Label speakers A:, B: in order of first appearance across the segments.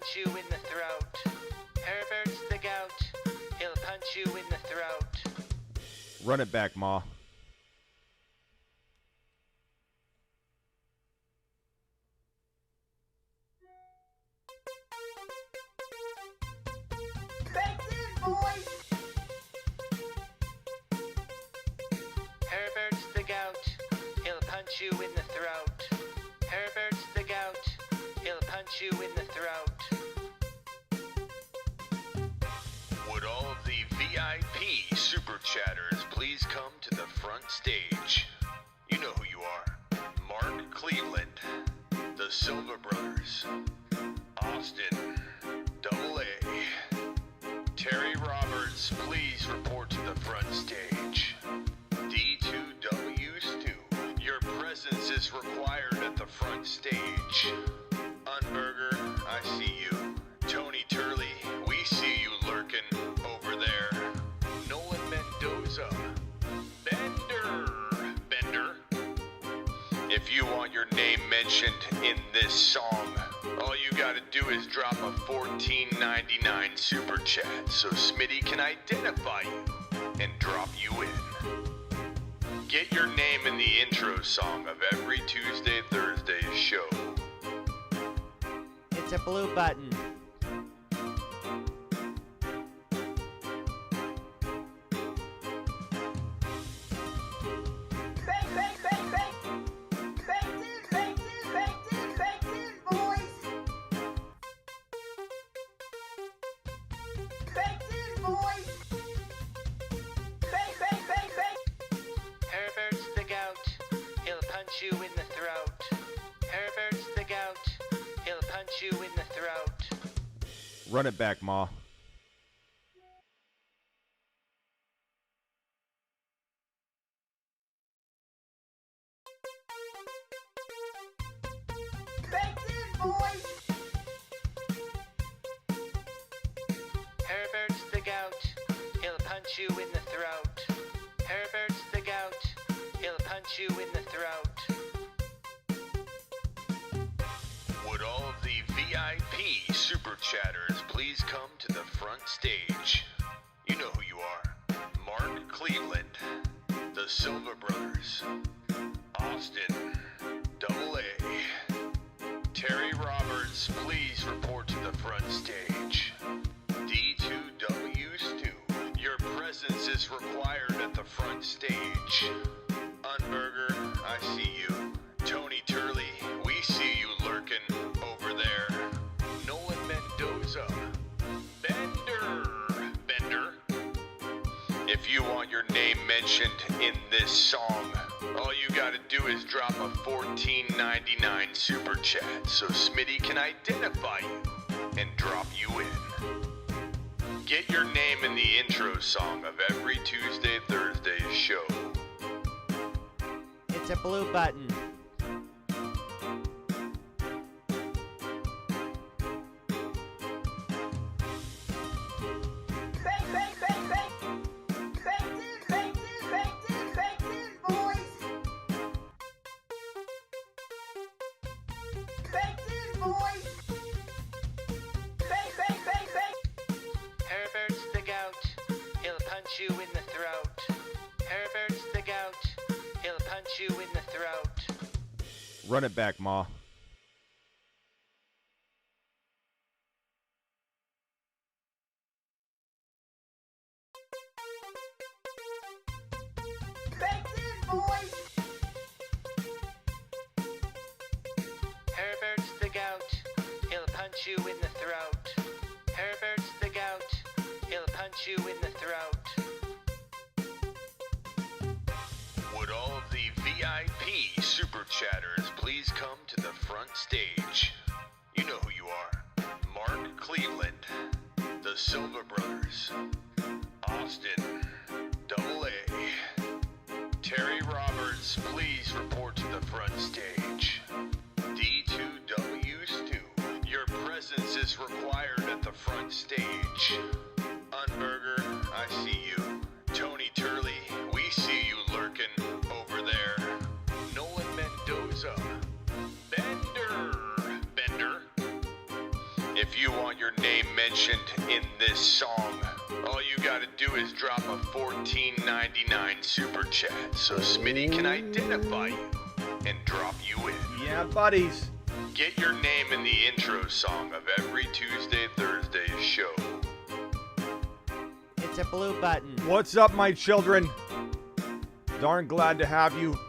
A: punch you in the throat. Herbert's the gout. He'll punch you in the throat.
B: Run it back, Ma.
A: Herbert's the gout. He'll punch you in the throat. Herbert's the gout. He'll punch you in the throat.
C: Would all of the VIP Super Chatters please come to the front stage? You know who you are. Mark Cleveland, the Silva Brothers, Austin, Double A, Terry Roberts, please report to the front stage. D2W Stu, your presence is required at the front stage. Unberger, I see you. Tony Turley, we see you lurking over there. Nolan Mendoza, Bender. If you want your name mentioned in this song, all you gotta do is drop a $14.99 super chat so Smitty can identify you and drop you in. Get your name in the intro song of every Tuesday, Thursday show.
D: It's a blue button.
A: Herbert's the gout. He'll punch you in the throat. Herbert's the gout. He'll punch you in the throat.
B: Run it back, Ma.
A: Herbert's the gout. He'll punch you in the throat. Herbert's the gout. He'll punch you in the throat.
C: Would all of the VIP Super Chatters please come to the front stage? You know who you are. Mark Cleveland, the Silva Brothers, Austin, Double A, Terry Roberts, please report to the front stage. D2W Stu, your presence is required at the front stage. Unberger, I see you. Tony Turley, we see you lurking over there. Nolan Mendoza, Bender. If you want your name mentioned in this song, all you gotta do is drop a $14.99 super chat so Smitty can identify you and drop you in. Get your name in the intro song of every Tuesday, Thursday show.
D: It's a blue button.
A: Herbert's the gout. He'll punch you in the throat. Herbert's the gout. He'll punch you in the throat.
B: Run it back, Ma.
A: Herbert's the gout. He'll punch you in the throat. Herbert's the gout. He'll punch you in the throat.
C: Would all of the VIP Super Chatters please come to the front stage? You know who you are. Mark Cleveland, the Silva Brothers, Austin, Double A, Terry Roberts, please report to the front stage. D2W Stu, your presence is required at the front stage. Unberger, I see you. Tony Turley, we see you lurking over there. Nolan Mendoza, Bender. If you want your name mentioned in this song, all you gotta do is drop a $14.99 super chat so Smitty can identify you and drop you in.
B: Yeah, buddies.
C: Get your name in the intro song of every Tuesday, Thursday show.
D: It's a blue button.
B: What's up, my children? Darn glad to have you.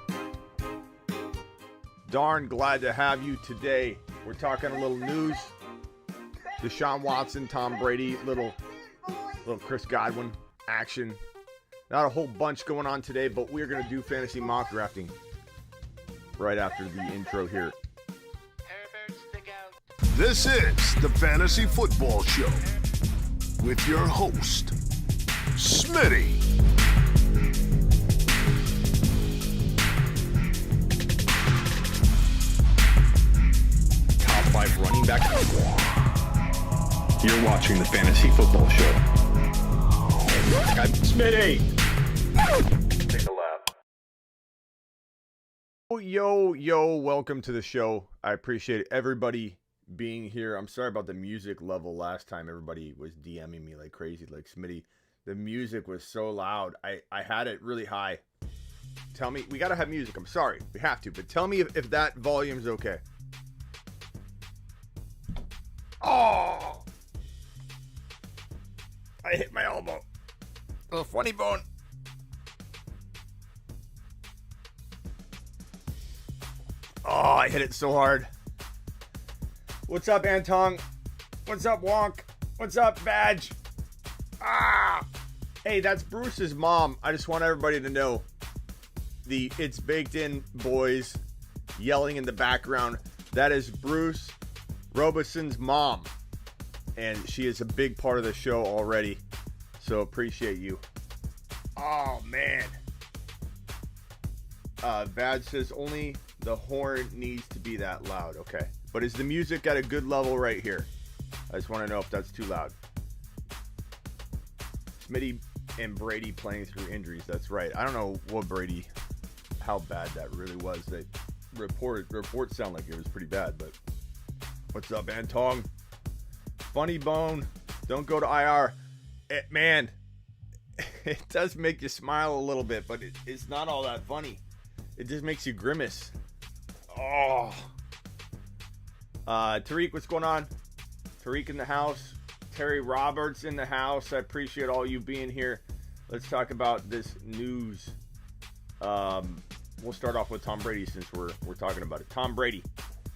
B: Darn glad to have you today. We're talking a little news. Deshaun Watson, Tom Brady, little Chris Godwin action. Not a whole bunch going on today, but we're going to do fantasy mock drafting right after the intro here.
A: Herbert's the goat.
E: This is the Fantasy Football Show with your host, Smitty.
F: Top 5 running back. You're watching the Fantasy Football Show.
B: I'm Smitty.
C: Take a lap.
B: Yo, welcome to the show. I appreciate everybody being here. I'm sorry about the music level last time. Everybody was DMing me like crazy, like Smitty. The music was so loud. I had it really high. Tell me, we got to have music. I'm sorry. We have to, but tell me if that volume's okay. Oh! I hit my elbow. The funny bone. Oh, I hit it so hard. What's up, Antong? What's up, Wonk? What's up, Badge? Ah! Hey, that's Bruce's mom. I just want everybody to know the It's Baked In boys yelling in the background. That is Bruce Robeson's mom. And she is a big part of the show already. So appreciate you. Oh, man. Vad says only the horn needs to be that loud. Okay. But is the music at a good level right here? I just want to know if that's too loud. Smitty and Brady playing through injuries. That's right. I don't know what Brady, how bad that really was. They reports sound like it was pretty bad, but what's up, Antong? Funny bone. Don't go to IR. Man, it does make you smile a little bit, but it's not all that funny. It just makes you grimace. Oh. Tariq, what's going on? Tariq in the house. Terry Roberts in the house. I appreciate all you being here. Let's talk about this news. We'll start off with Tom Brady since we're talking about it.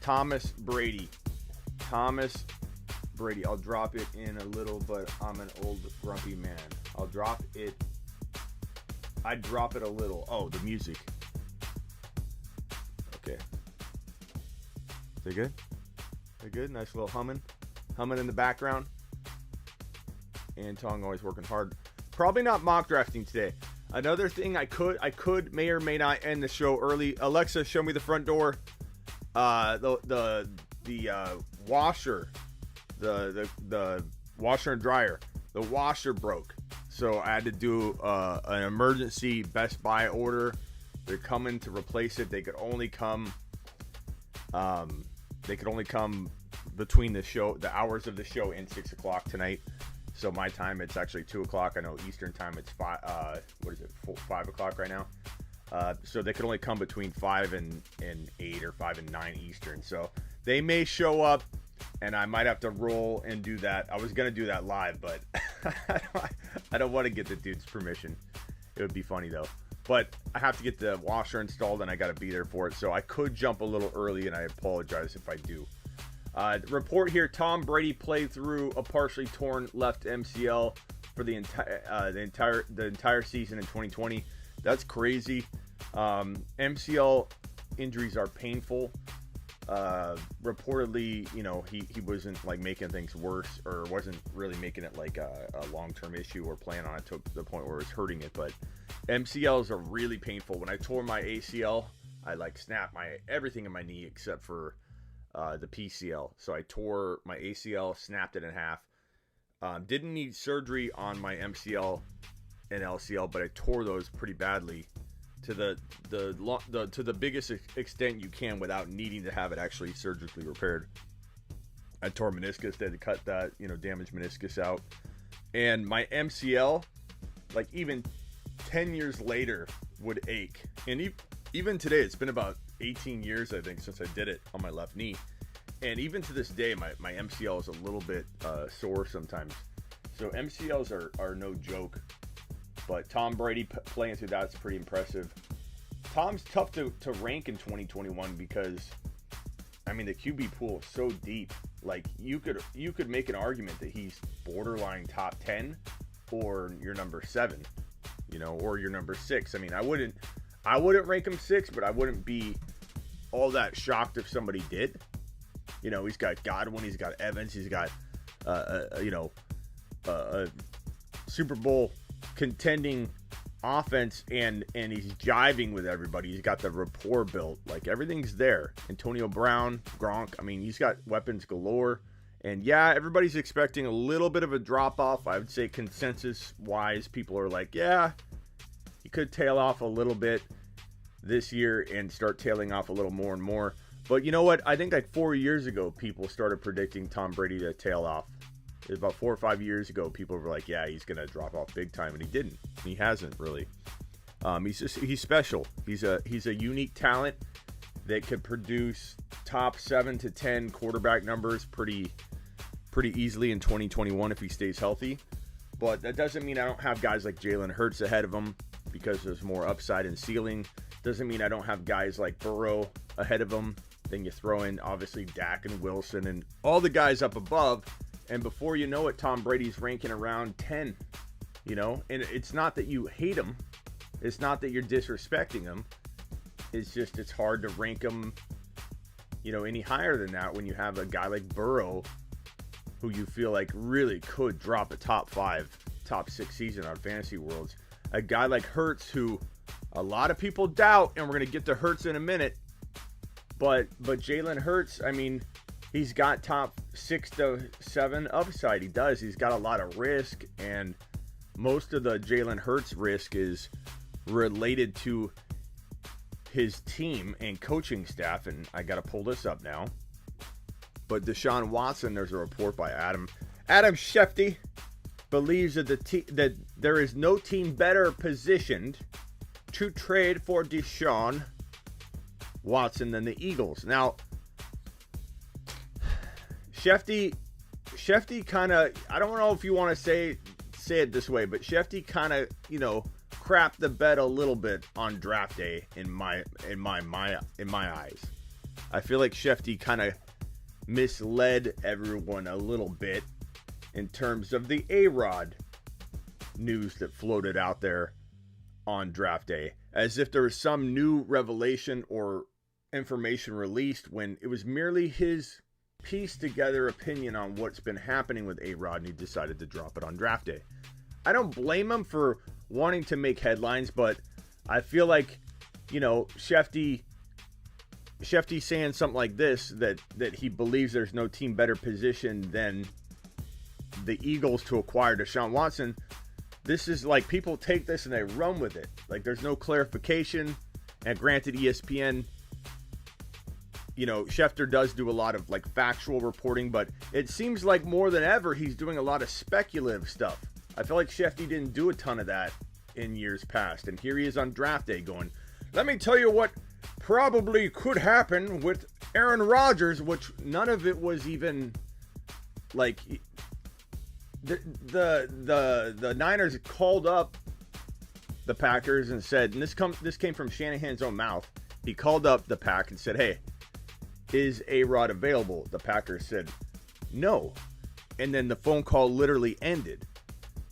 B: Thomas Brady. I'll drop it in a little, but I'm an old grumpy man. I drop it a little. Oh, the music. Okay. Is it good? Is it good? Nice little humming in the background. And Tong always working hard. Probably not mock drafting today. Another thing I could may or may not end the show early. Alexa, show me the front door. The washer. The washer and dryer. The washer broke. So I had to do an emergency Best Buy order. They're coming to replace it. They could only come between the hours of the show and 6 o'clock tonight. So my time, it's actually 2 o'clock. I know Eastern time it's 5 o'clock right now. So they could only come between 5 and 8 or 5 and 9 Eastern. So they may show up and I might have to roll and do that. I was going to do that live, but I don't want to get the dude's permission. It would be funny though. But I have to get the washer installed and I got to be there for it. So I could jump a little early and I apologize if I do. Report here: Tom Brady played through a partially torn left MCL for the entire season in 2020. That's crazy. MCL injuries are painful. Reportedly, he wasn't like making things worse or wasn't really making it like a long-term issue or playing on it to the point where it was hurting it. But MCLs are really painful. When I tore my ACL, I like snapped everything in my knee except for the PCL. So I tore my ACL, snapped it in half. Didn't need surgery on my MCL and LCL, but I tore those pretty badly to the biggest extent you can without needing to have it actually surgically repaired. I tore meniscus. They had to cut that, damaged meniscus out. And my MCL, like even 10 years later, would ache. And even today, it's been about 18 years, I think, since I did it on my left knee. And even to this day, my MCL is a little bit sore sometimes. So MCLs are no joke. But Tom Brady playing through that's pretty impressive. Tom's tough to rank in 2021 because, I mean, the QB pool is so deep. Like, you could make an argument that he's borderline top 10 or your number 7, or your number 6. I mean, I wouldn't rank him 6, but I wouldn't be all that shocked if somebody did. He's got Godwin, he's got Evans, he's got a Super Bowl contending offense, and he's jiving with everybody. He's got the rapport built. Like, everything's there. Antonio Brown, Gronk. I mean, he's got weapons galore. And yeah, everybody's expecting a little bit of a drop off. I would say consensus wise, people are like, yeah, he could tail off a little bit this year and start tailing off a little more and more. But you know what? I think like 4 years ago, people started predicting Tom Brady to tail off. It was about 4 or 5 years ago, people were like, yeah, he's going to drop off big time. And he didn't. He hasn't really. He's special. He's a unique talent that could produce top 7 to 10 quarterback numbers pretty easily in 2021 if he stays healthy. But that doesn't mean I don't have guys like Jalen Hurts ahead of him because there's more upside and ceiling. Doesn't mean I don't have guys like Burrow ahead of him. Then you throw in, obviously, Dak and Wilson and all the guys up above. And before you know it, Tom Brady's ranking around 10, And it's not that you hate him. It's not that you're disrespecting him. It's just it's hard to rank him, any higher than that when you have a guy like Burrow who you feel like really could drop a top 5, top 6 season on Fantasy Worlds. A guy like Hurts who a lot of people doubt, and we're going to get to Hurts in a minute. But Jalen Hurts, I mean, he's got top 6 to 7 upside. He does. He's got a lot of risk, and most of the Jalen Hurts risk is related to his team and coaching staff. And I got to pull this up now. But Deshaun Watson, there's a report by Adam Schefter, believes that that there is no team better positioned to trade for Deshaun Watson than the Eagles. Now, Schefter kind of, I don't know if you want to say it this way, but Schefter kind of, crapped the bed a little bit on draft day in my eyes. I feel like Schefter kind of misled everyone a little bit in terms of the A-Rod news that floated out there on draft day, as if there was some new revelation or information released when it was merely his pieced together opinion on what's been happening with A-Rod, and he decided to drop it on draft day. I don't blame him for wanting to make headlines, but I feel like, Schefter saying something like this, that he believes there's no team better positioned than the Eagles to acquire Deshaun Watson. This is like, people take this and they run with it. Like, there's no clarification. And granted, ESPN, Schefter does do a lot of like factual reporting, but it seems like more than ever he's doing a lot of speculative stuff. I feel like Schefter didn't do a ton of that in years past, and here he is on draft day going, let me tell you what probably could happen with Aaron Rodgers, which none of it was even like the Niners called up the Packers and said, and this came from Shanahan's own mouth. He called up the Pack and said, hey, is A-Rod available? The Packers said no. And then the phone call literally ended.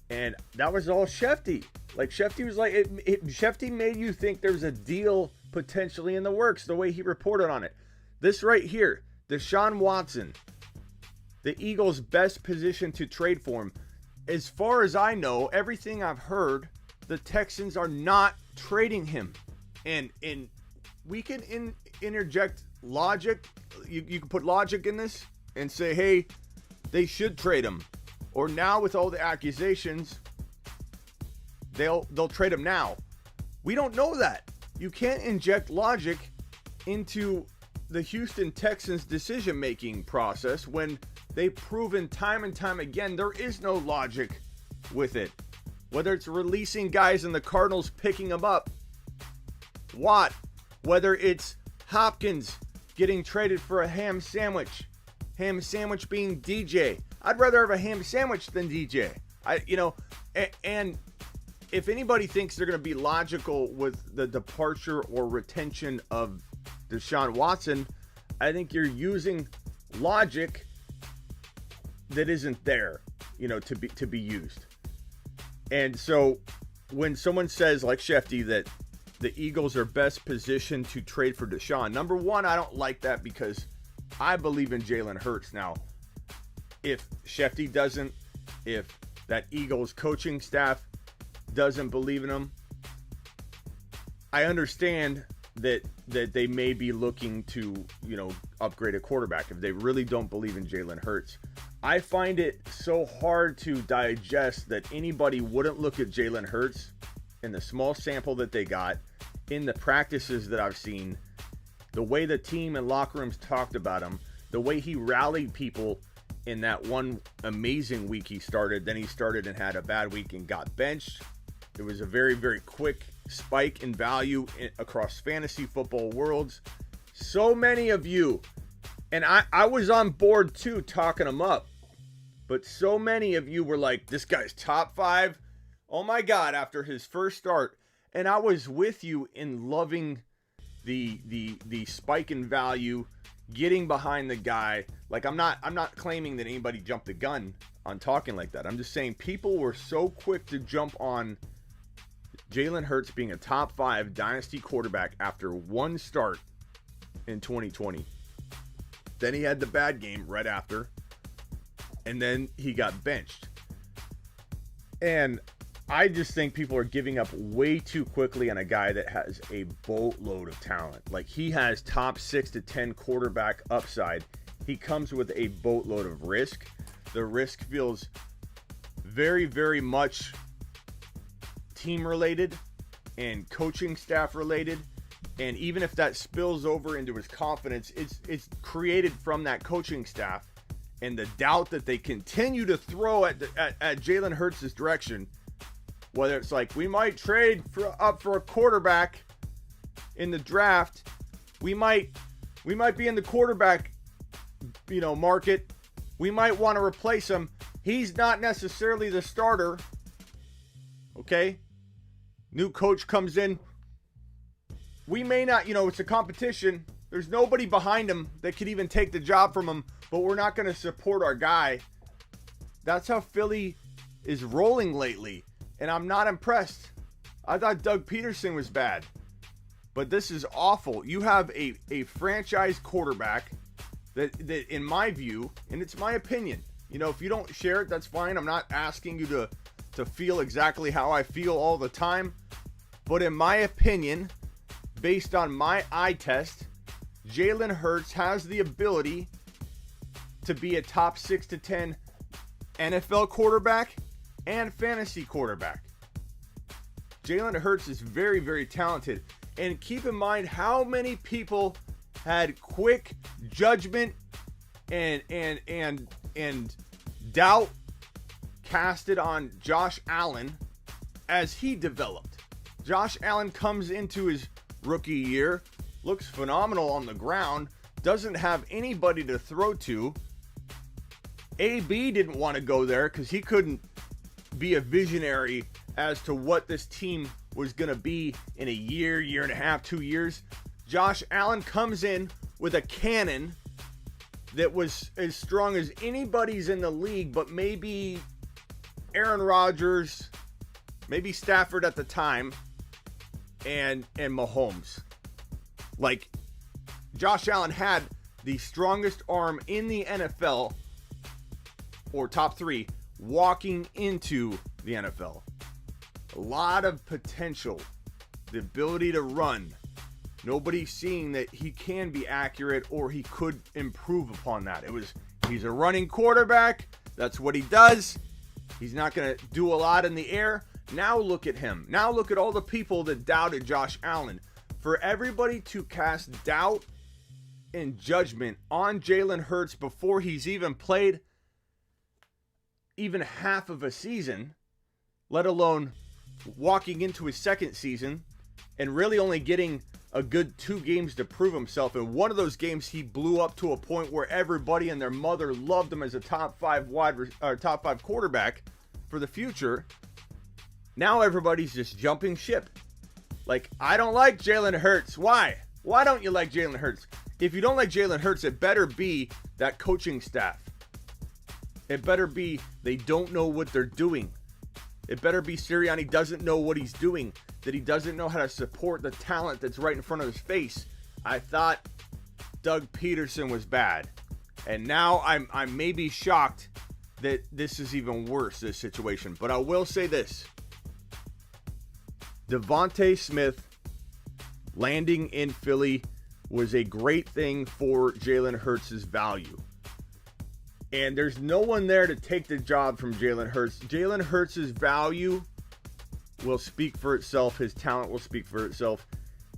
B: And that was all Schefter. Like, Schefter was like, Schefter made you think there's a deal potentially in the works, the way he reported on it. This right here, Deshaun Watson, the Eagles' best position to trade for him. As far as I know, everything I've heard, the Texans are not trading him. And we can interject logic. You can put logic in this and say, hey, they should trade him. Or now with all the accusations, they'll trade him now. We don't know that. You can't inject logic into the Houston Texans decision-making process when They've proven time and time again there is no logic with it. Whether it's releasing guys and the Cardinals picking them up, Watt, whether it's Hopkins getting traded for a ham sandwich being DJ. I'd rather have a ham sandwich than DJ. And if anybody thinks they're going to be logical with the departure or retention of Deshaun Watson, I think you're using logic that isn't there, to be used. And so when someone says, like Shefty, that the Eagles are best positioned to trade for Deshaun, number one, I don't like that because I believe in Jalen Hurts. Now, if Shefty doesn't, if that Eagles coaching staff doesn't believe in him, I understand that they may be looking to, upgrade a quarterback if they really don't believe in Jalen Hurts. I find it so hard to digest that anybody wouldn't look at Jalen Hurts in the small sample that they got, in the practices that I've seen, the way the team and locker rooms talked about him, the way he rallied people in that one amazing week he started. Then he started and had a bad week and got benched. It was a very, very quick spike in value across fantasy football worlds. So many of you, and I was on board too, talking him up, but so many of you were like, this guy's top 5. Oh my God, after his first start. And I was with you in loving the spike in value, getting behind the guy. Like, I'm not claiming that anybody jumped the gun on talking like that. I'm just saying people were so quick to jump on Jalen Hurts being a top 5 dynasty quarterback after one start in 2020. Then he had the bad game right after, and then he got benched. And I just think people are giving up way too quickly on a guy that has a boatload of talent. Like, he has top 6 to 10 quarterback upside. He comes with a boatload of risk. The risk feels very, very much team related and coaching staff related. And even if that spills over into his confidence, it's created from that coaching staff and the doubt that they continue to throw at Jalen Hurts' direction. Whether it's like, we might trade up for a quarterback in the draft, we might be in the quarterback, market. We might want to replace him. He's not necessarily the starter. Okay? New coach comes in. We may not, it's a competition. There's nobody behind him that could even take the job from him, but we're not going to support our guy. That's how Philly is rolling lately. And I'm not impressed. I thought Doug Peterson was bad. But this is awful. You have a franchise quarterback that in my view, and it's my opinion, if you don't share it, that's fine. I'm not asking you to feel exactly how I feel all the time. But in my opinion, based on my eye test, Jalen Hurts has the ability to be a top 6 to 10 NFL quarterback and fantasy quarterback. Jalen Hurts is very, very talented. And keep in mind how many people had quick judgment and doubt casted on Josh Allen as he developed. Josh Allen comes into his rookie year, looks phenomenal on the ground, doesn't have anybody to throw to. AB didn't want to go there because he couldn't be a visionary as to what this team was going to be in a year and a half, 2 years. Josh Allen comes in with a cannon that was as strong as anybody's in the league, but maybe Aaron Rodgers, maybe Stafford at the time, and Mahomes. Like, Josh Allen had the strongest arm in the NFL, or top 3, walking into the NFL. A lot of potential, the ability to run. Nobody seeing that he can be accurate or he could improve upon that. He's a running quarterback. That's what he does. He's not going to do a lot in the air. Now look at him. Now look at all the people that doubted Josh Allen. For everybody to cast doubt in judgment on Jalen Hurts before he's even played even half of a season, let alone walking into his second season and really only getting a good 2 games to prove himself. In one of those games, he blew up to a point where everybody and their mother loved him as a top 5 quarterback for the future. Now everybody's just jumping ship. Like, I don't like Jalen Hurts. Why? Why don't you like Jalen Hurts? If you don't like Jalen Hurts, it better be that coaching staff. It better be they don't know what they're doing. It better be Sirianni doesn't know what he's doing, that he doesn't know how to support the talent that's right in front of his face. I thought Doug Peterson was bad, and now I'm maybe shocked that this is even worse, this situation. But I will say this. Devontae Smith landing in Philly was a great thing for Jalen Hurts' value. And there's no one there to take the job from Jalen Hurts. Jalen Hurts' value will speak for itself. His talent will speak for itself.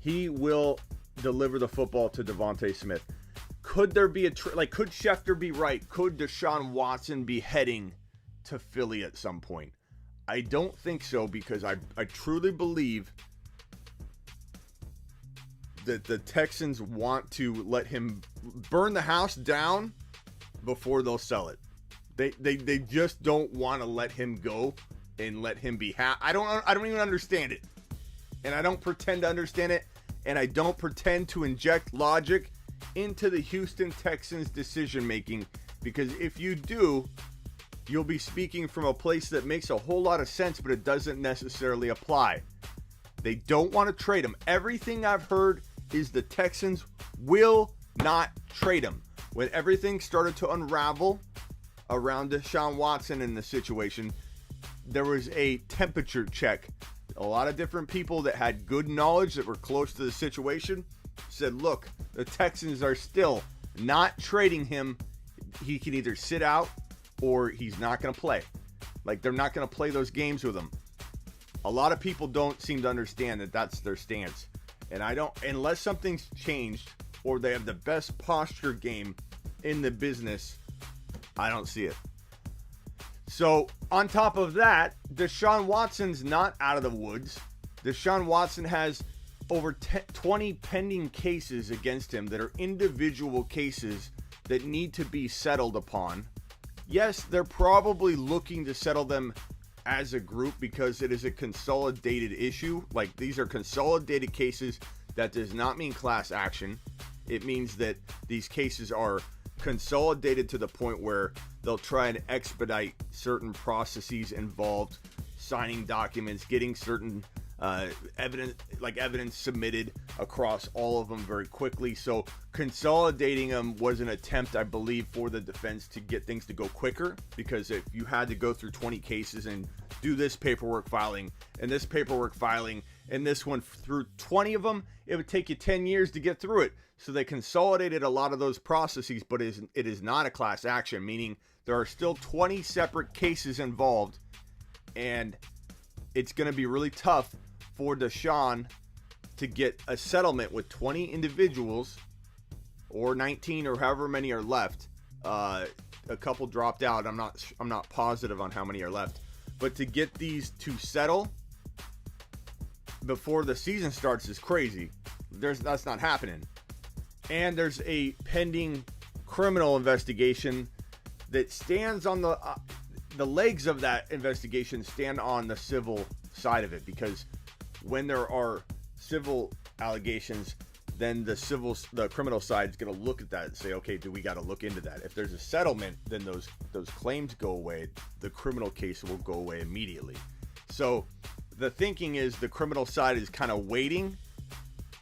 B: He will deliver the football to Devontae Smith. Could there be could Schefter be right? Could Deshaun Watson be heading to Philly at some point? I don't think so, because I truly believe that the Texans want to let him burn the house down before they'll sell it. They just don't want to let him go and let him be I don't even understand it. And I don't pretend to understand it, and I don't pretend to inject logic into the Houston Texans decision making, because if you do, you'll be speaking from a place that makes a whole lot of sense, but it doesn't necessarily apply. They don't want to trade him. Everything I've heard is the Texans will not trade him. When everything started to unravel around Deshaun Watson in the situation, there was a temperature check. A lot of different people that had good knowledge, that were close to the situation, said, look, the Texans are still not trading him. He can either sit out or he's not going to play. Like, they're not going to play those games with him. A lot of people don't seem to understand that that's their stance. And I don't, unless something's changed or they have the best posture game in the business, I don't see it. So, on top of that, Deshaun Watson's not out of the woods. Deshaun Watson has over 20 pending cases against him that are individual cases that need to be settled upon. Yes, they're probably looking to settle them as a group because it is a consolidated issue. Like, these are consolidated cases. That does not mean class action. It means that these cases are consolidated to the point where they'll try and expedite certain processes involved, signing documents, getting certain evidence submitted across all of them very quickly. So consolidating them was an attempt, I believe, for the defense to get things to go quicker, because if you had to go through 20 cases and do this paperwork filing and this paperwork filing and this one through 20 of them, it would take you 10 years to get through it. So they consolidated a lot of those processes, but it is not a class action, meaning there are still 20 separate cases involved, and it's going to be really tough for Deshaun to get a settlement with 20 individuals, or 19, or however many are left. A couple dropped out. I'm not positive on how many are left, but to get these to settle before the season starts is crazy. That's not happening. And there's a pending criminal investigation that stands on the legs of that investigation stand on the civil side of it, because when there are civil allegations, then the criminal side is going to look at that and say, okay, do we got to look into that? If there's a settlement, then those claims go away. The criminal case will go away immediately. So the thinking is the criminal side is kind of waiting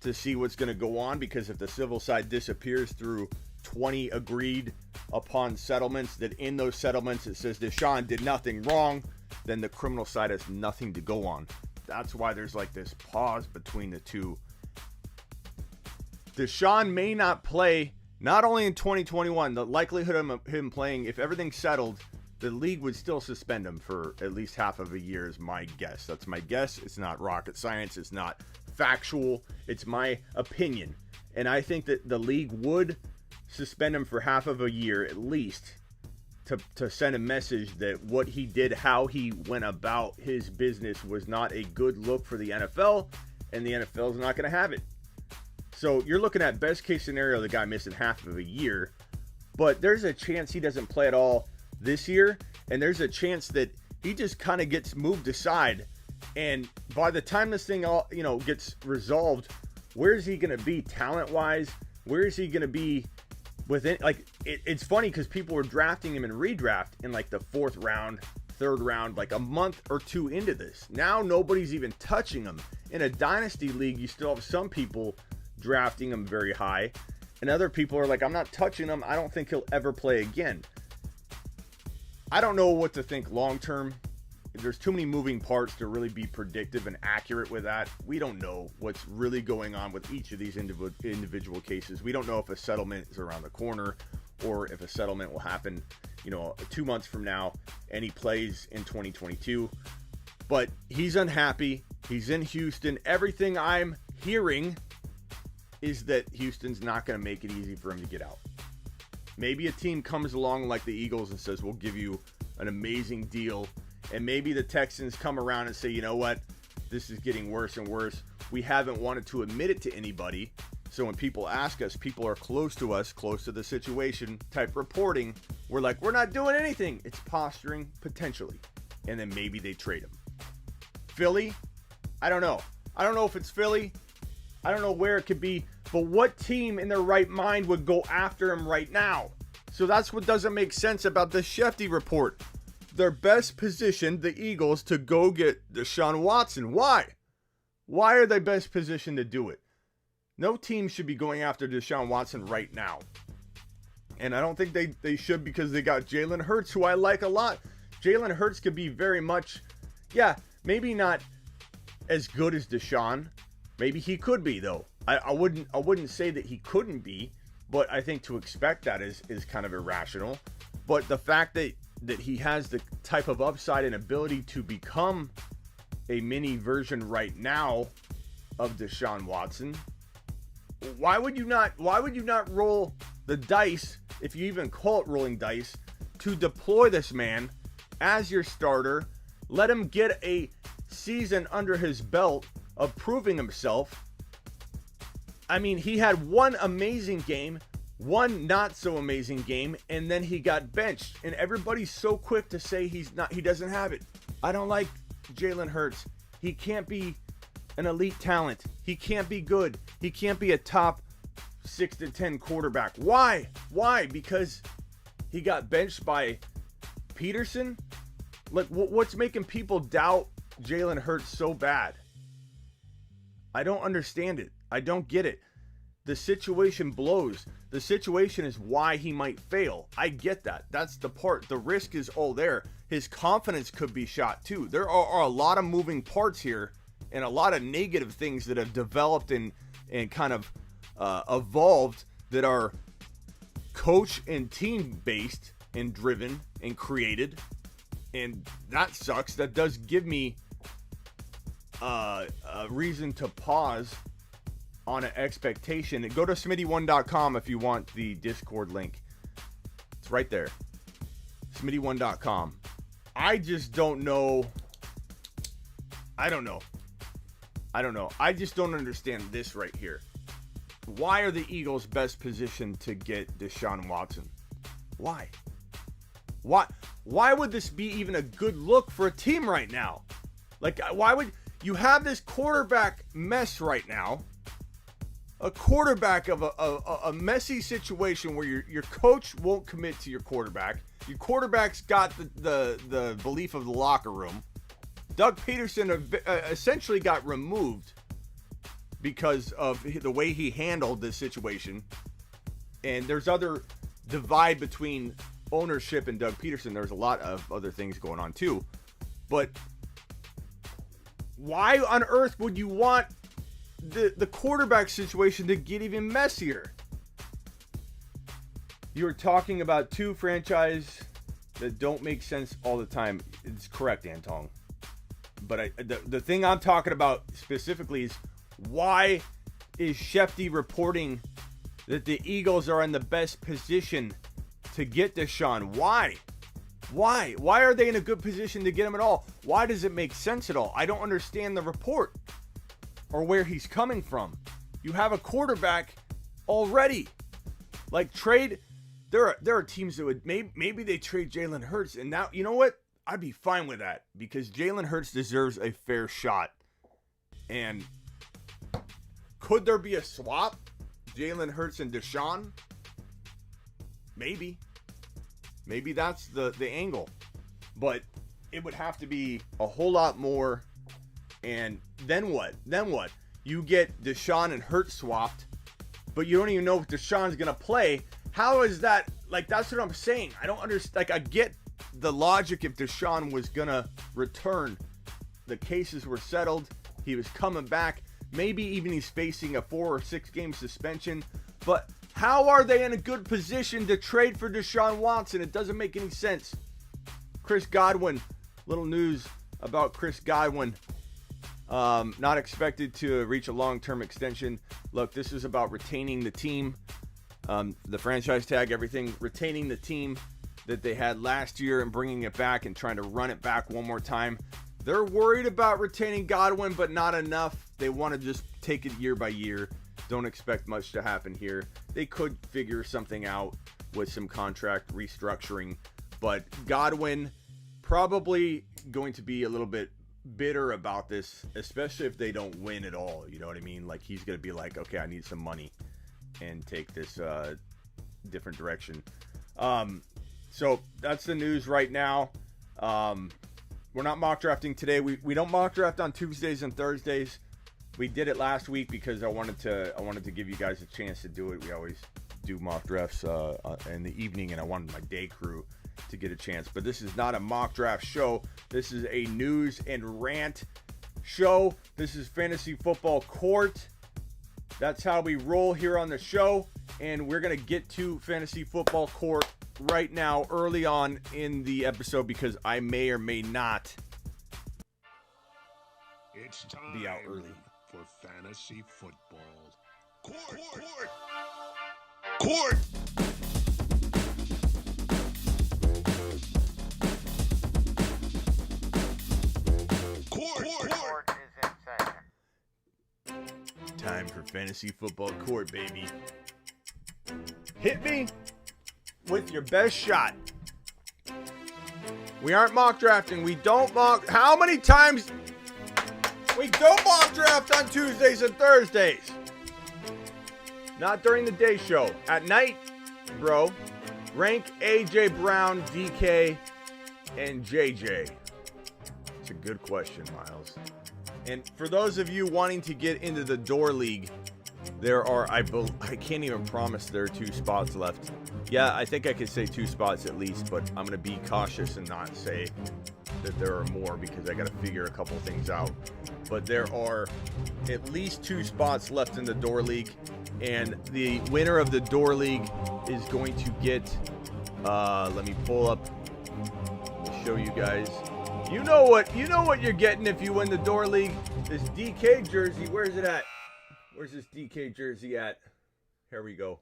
B: to see what's going to go on, because if the civil side disappears through 20 agreed upon settlements, that in those settlements it says Deshaun did nothing wrong, then the criminal side has nothing to go on. That's why there's like this pause between the two. Deshaun may not play, not only in 2021, the likelihood of him playing, if everything's settled, the league would still suspend him for at least half of a year is my guess. That's my guess. It's not rocket science. It's not factual. It's my opinion. And I think that the league would suspend him for half of a year at least to send a message that what he did, how he went about his business was not a good look for the NFL, and the NFL is not going to have it. So you're looking at best case scenario, the guy missing half of a year, but there's a chance he doesn't play at all this year, and there's a chance that he just kind of gets moved aside, and by the time this thing all gets resolved, where is he going to be talent-wise? Where is he going to be within? Like, it's funny because people were drafting him in redraft in like the 4th round, 3rd round, like a month or two into this. Now nobody's even touching him. In a dynasty league, you still have some people drafting him very high, and other people are like, I'm not touching him. I don't think he'll ever play again. I don't know what to think long term. There's too many moving parts to really be predictive and accurate with that. We don't know what's really going on with each of these individual cases. We don't know if a settlement is around the corner or if a settlement will happen, 2 months from now, and he plays in 2022. But he's unhappy. He's in Houston. Everything I'm hearing is that Houston's not going to make it easy for him to get out. Maybe a team comes along like the Eagles and says, we'll give you an amazing deal. And maybe the Texans come around and say, you know what, this is getting worse and worse. We haven't wanted to admit it to anybody. So when people ask us, people are close to us, close to the situation type reporting, we're like, we're not doing anything. It's posturing potentially. And then maybe they trade him. Philly? I don't know. I don't know if it's Philly. I don't know where it could be. But what team in their right mind would go after him right now? So that's what doesn't make sense about the Shefty report. They're best positioned, the Eagles, to go get Deshaun Watson. Why? Why are they best positioned to do it? No team should be going after Deshaun Watson right now. And I don't think they should, because they got Jalen Hurts, who I like a lot. Jalen Hurts could be very much, maybe not as good as Deshaun. Maybe he could be, though. I wouldn't say that he couldn't be, but I think to expect that is kind of irrational. But the fact that he has the type of upside and ability to become a mini version right now of Deshaun Watson, why would you not roll the dice, if you even call it rolling dice, to deploy this man as your starter, let him get a season under his belt of proving himself? I mean, he had one amazing game, one not so amazing game, and then he got benched, and everybody's so quick to say he doesn't have it. I don't like Jalen Hurts. He can't be an elite talent. He can't be good. He can't be a top 6 to 10 quarterback. Why? Because he got benched by Peterson? Like, what's making people doubt Jalen Hurts so bad? I don't understand it. I don't get it. The situation blows. The situation is why he might fail. I get that. That's the part. The risk is all there. His confidence could be shot too. There are a lot of moving parts here, and a lot of negative things that have developed and kind of evolved that are coach and team based and driven and created. And that sucks. That does give me a reason to pause on an expectation. Go to smitty1.com if you want the Discord link. It's right there. smitty1.com. I just don't know. I don't know. I just don't understand this right here. Why are the Eagles best positioned to get Deshaun Watson? Why? Why would this be even a good look for a team right now? Like, why would you have this quarterback mess right now? A quarterback of a messy situation where your coach won't commit to your quarterback. Your quarterback's got the belief of the locker room. Doug Peterson essentially got removed because of the way he handled this situation. And there's other divide between ownership and Doug Peterson. There's a lot of other things going on too. But why on earth would you want the quarterback situation to get even messier? You're talking about two franchises that don't make sense all the time. It's correct, Antong. But the thing I'm talking about specifically is, Why is Shefty reporting that the Eagles are in the best position to get Deshaun? Why? Why are they in a good position to get him at all? Why does it make sense at all? I don't understand the report or where he's coming from. You have a quarterback already. Like, trade. There are teams that would maybe they trade Jalen Hurts, and now, you know what? I'd be fine with that because Jalen Hurts deserves a fair shot. And could there be a swap? Jalen Hurts and Deshaun? Maybe that's the angle. But it would have to be a whole lot more. And then what? You get Deshaun and Hurts swapped, but you don't even know if Deshaun's going to play. How is that? Like, that's what I'm saying. I don't understand. Like, I get the logic if Deshaun was going to return. The cases were settled. He was coming back. Maybe even he's facing a 4 or 6 game suspension. But how are they in a good position to trade for Deshaun Watson? It doesn't make any sense. Chris Godwin. Little news about Chris Godwin. Not expected to reach a long-term extension. Look, this is about retaining the team. The franchise tag, everything. Retaining the team that they had last year and bringing it back and trying to run it back one more time. They're worried about retaining Godwin, but not enough. They want to just take it year by year. Don't expect much to happen here. They could figure something out with some contract restructuring, but Godwin probably going to be a little bit bitter about this, especially if they don't win at all. You know what I mean? Like, he's going to be like, okay, I need some money and take this different direction. So that's the news right now. We're not mock drafting today. We don't mock draft on Tuesdays and Thursdays. We did it last week because I wanted to give you guys a chance to do it. We always do mock drafts in the evening, and I wanted my day crew to get a chance. But this is not a mock draft show. This is a news and rant show. This is Fantasy Football Court. That's how we roll here on the show, and we're going to get to Fantasy Football Court right now, early on in the episode, because I may or may not be out early
E: for fantasy football. Court.
A: Court is in session.
B: Time for Fantasy Football Court, baby. Hit me with your best shot. We aren't mock drafting. We don't mock. How many times? We don't mock draft on Tuesdays and Thursdays. Not during the day show. At night, bro. Rank AJ Brown, DK, and JJ. It's a good question, Miles. And for those of you wanting to get into the door league, there are, I can't even promise there are 2 spots left. Yeah, I think I could say 2 spots at least, but I'm going to be cautious and not say that there are more because I got to figure a couple things out. But there are at least 2 spots left in the door league, and the winner of the door league is going to get, let me pull up, let me show you guys. You know what you're getting if you win the door league. This DK jersey, where's it at? Where's this DK jersey at? Here we go.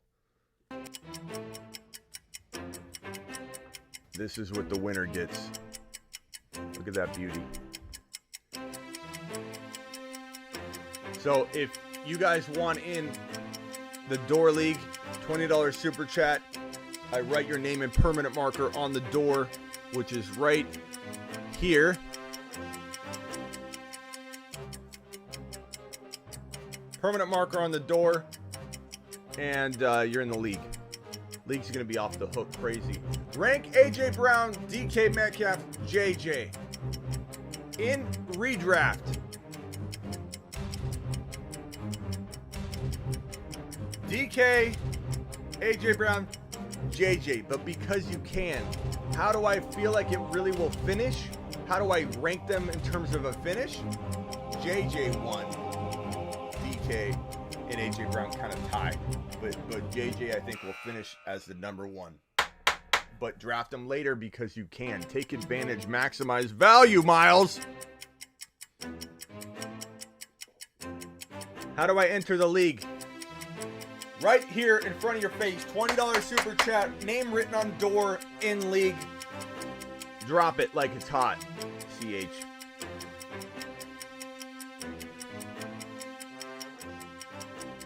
B: This is what the winner gets. Look at that beauty. So if you guys want in the door league, $20 super chat, I write your name in permanent marker on the door, which is right here. Permanent marker on the door, and you're in the league. League's gonna be off the hook crazy. Rank AJ Brown, DK Metcalf, JJ in redraft. DK, AJ Brown, JJ, but because you can, how do I feel like it really will finish? How do I rank them in terms of a finish? JJ won. DK and AJ Brown kind of tied, but JJ I think will finish as the number 1. But draft them later because you can. Take advantage, maximize value, Miles. How do I enter the league? Right here in front of your face. $20 super chat. Name written on door. In league. Drop it like it's hot. CH.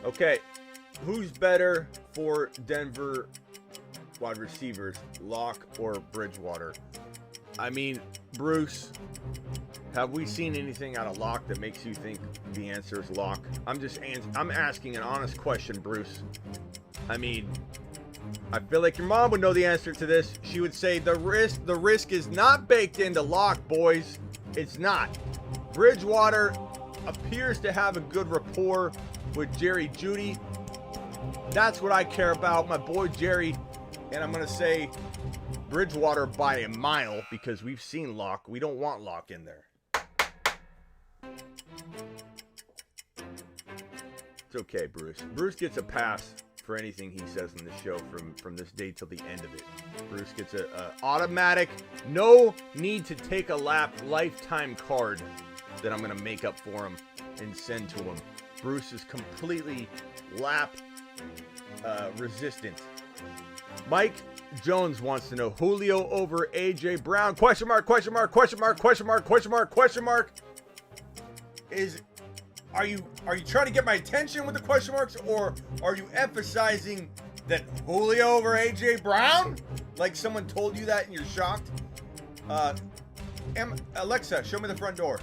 B: Okay. Who's better for Denver wide receivers? Locke or Bridgewater? I mean, Bruce, have we seen anything out of Locke that makes you think the answer is Locke? I'm asking an honest question, Bruce. I mean, I feel like your mom would know the answer to this. She would say the risk is not baked into Locke, boys. It's not. Bridgewater appears to have a good rapport with Jerry Jeudy. That's what I care about, my boy Jerry. And I'm going to say Bridgewater by a mile because we've seen Locke. We don't want Locke in there. It's okay, Bruce. Bruce gets a pass for anything he says in the show from this day till the end of it. Bruce gets a automatic, no need to take a lap lifetime card that I'm going to make up for him and send to him. Bruce is completely lap resistant. Mike Jones wants to know Julio over AJ Brown. Question mark, question mark, question mark, question mark, question mark, question mark. Are you trying to get my attention with the question marks, or are you emphasizing that Julio over AJ Brown? Like someone told you that and you're shocked? Alexa, show me the front door.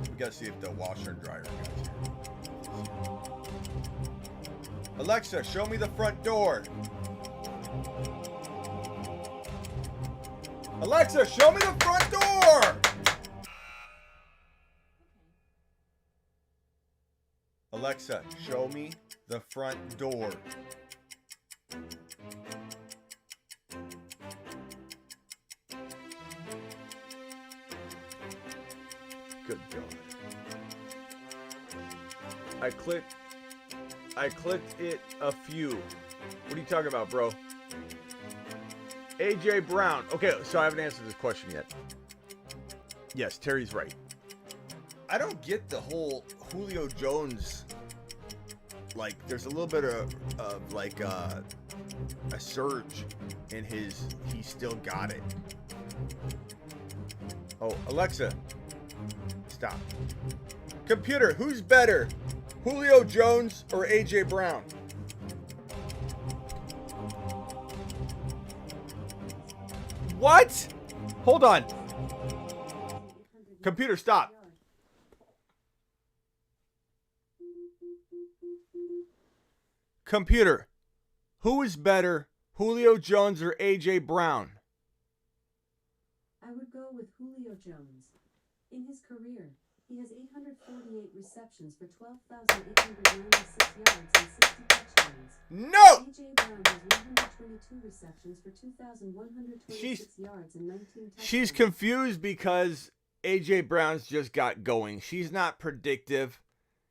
B: We gotta see if the washer and dryer guys here. Alexa, show me the front door. Alexa, show me the front door. Alexa, show me the front door. Good God. I clicked it a few. What are you talking about, bro? AJ Brown. Okay, so I haven't answered this question yet. Yes, Terry's right. I don't get the whole Julio Jones. Like, there's a little bit of like a surge in his. He still got it. Oh, Alexa, stop. Computer, who's better, Julio Jones or AJ Brown? What? Hold on. Computer, stop. Computer, who is better, Julio Jones or AJ Brown?
G: I would go with Julio Jones. In his career, he has 848 receptions for 12,896 yards and 60 touchdowns.
B: No!
G: AJ Brown has 122 receptions for 2,126 yards and 19 touchdowns.
B: She's confused because AJ Brown's just got going. She's not predictive.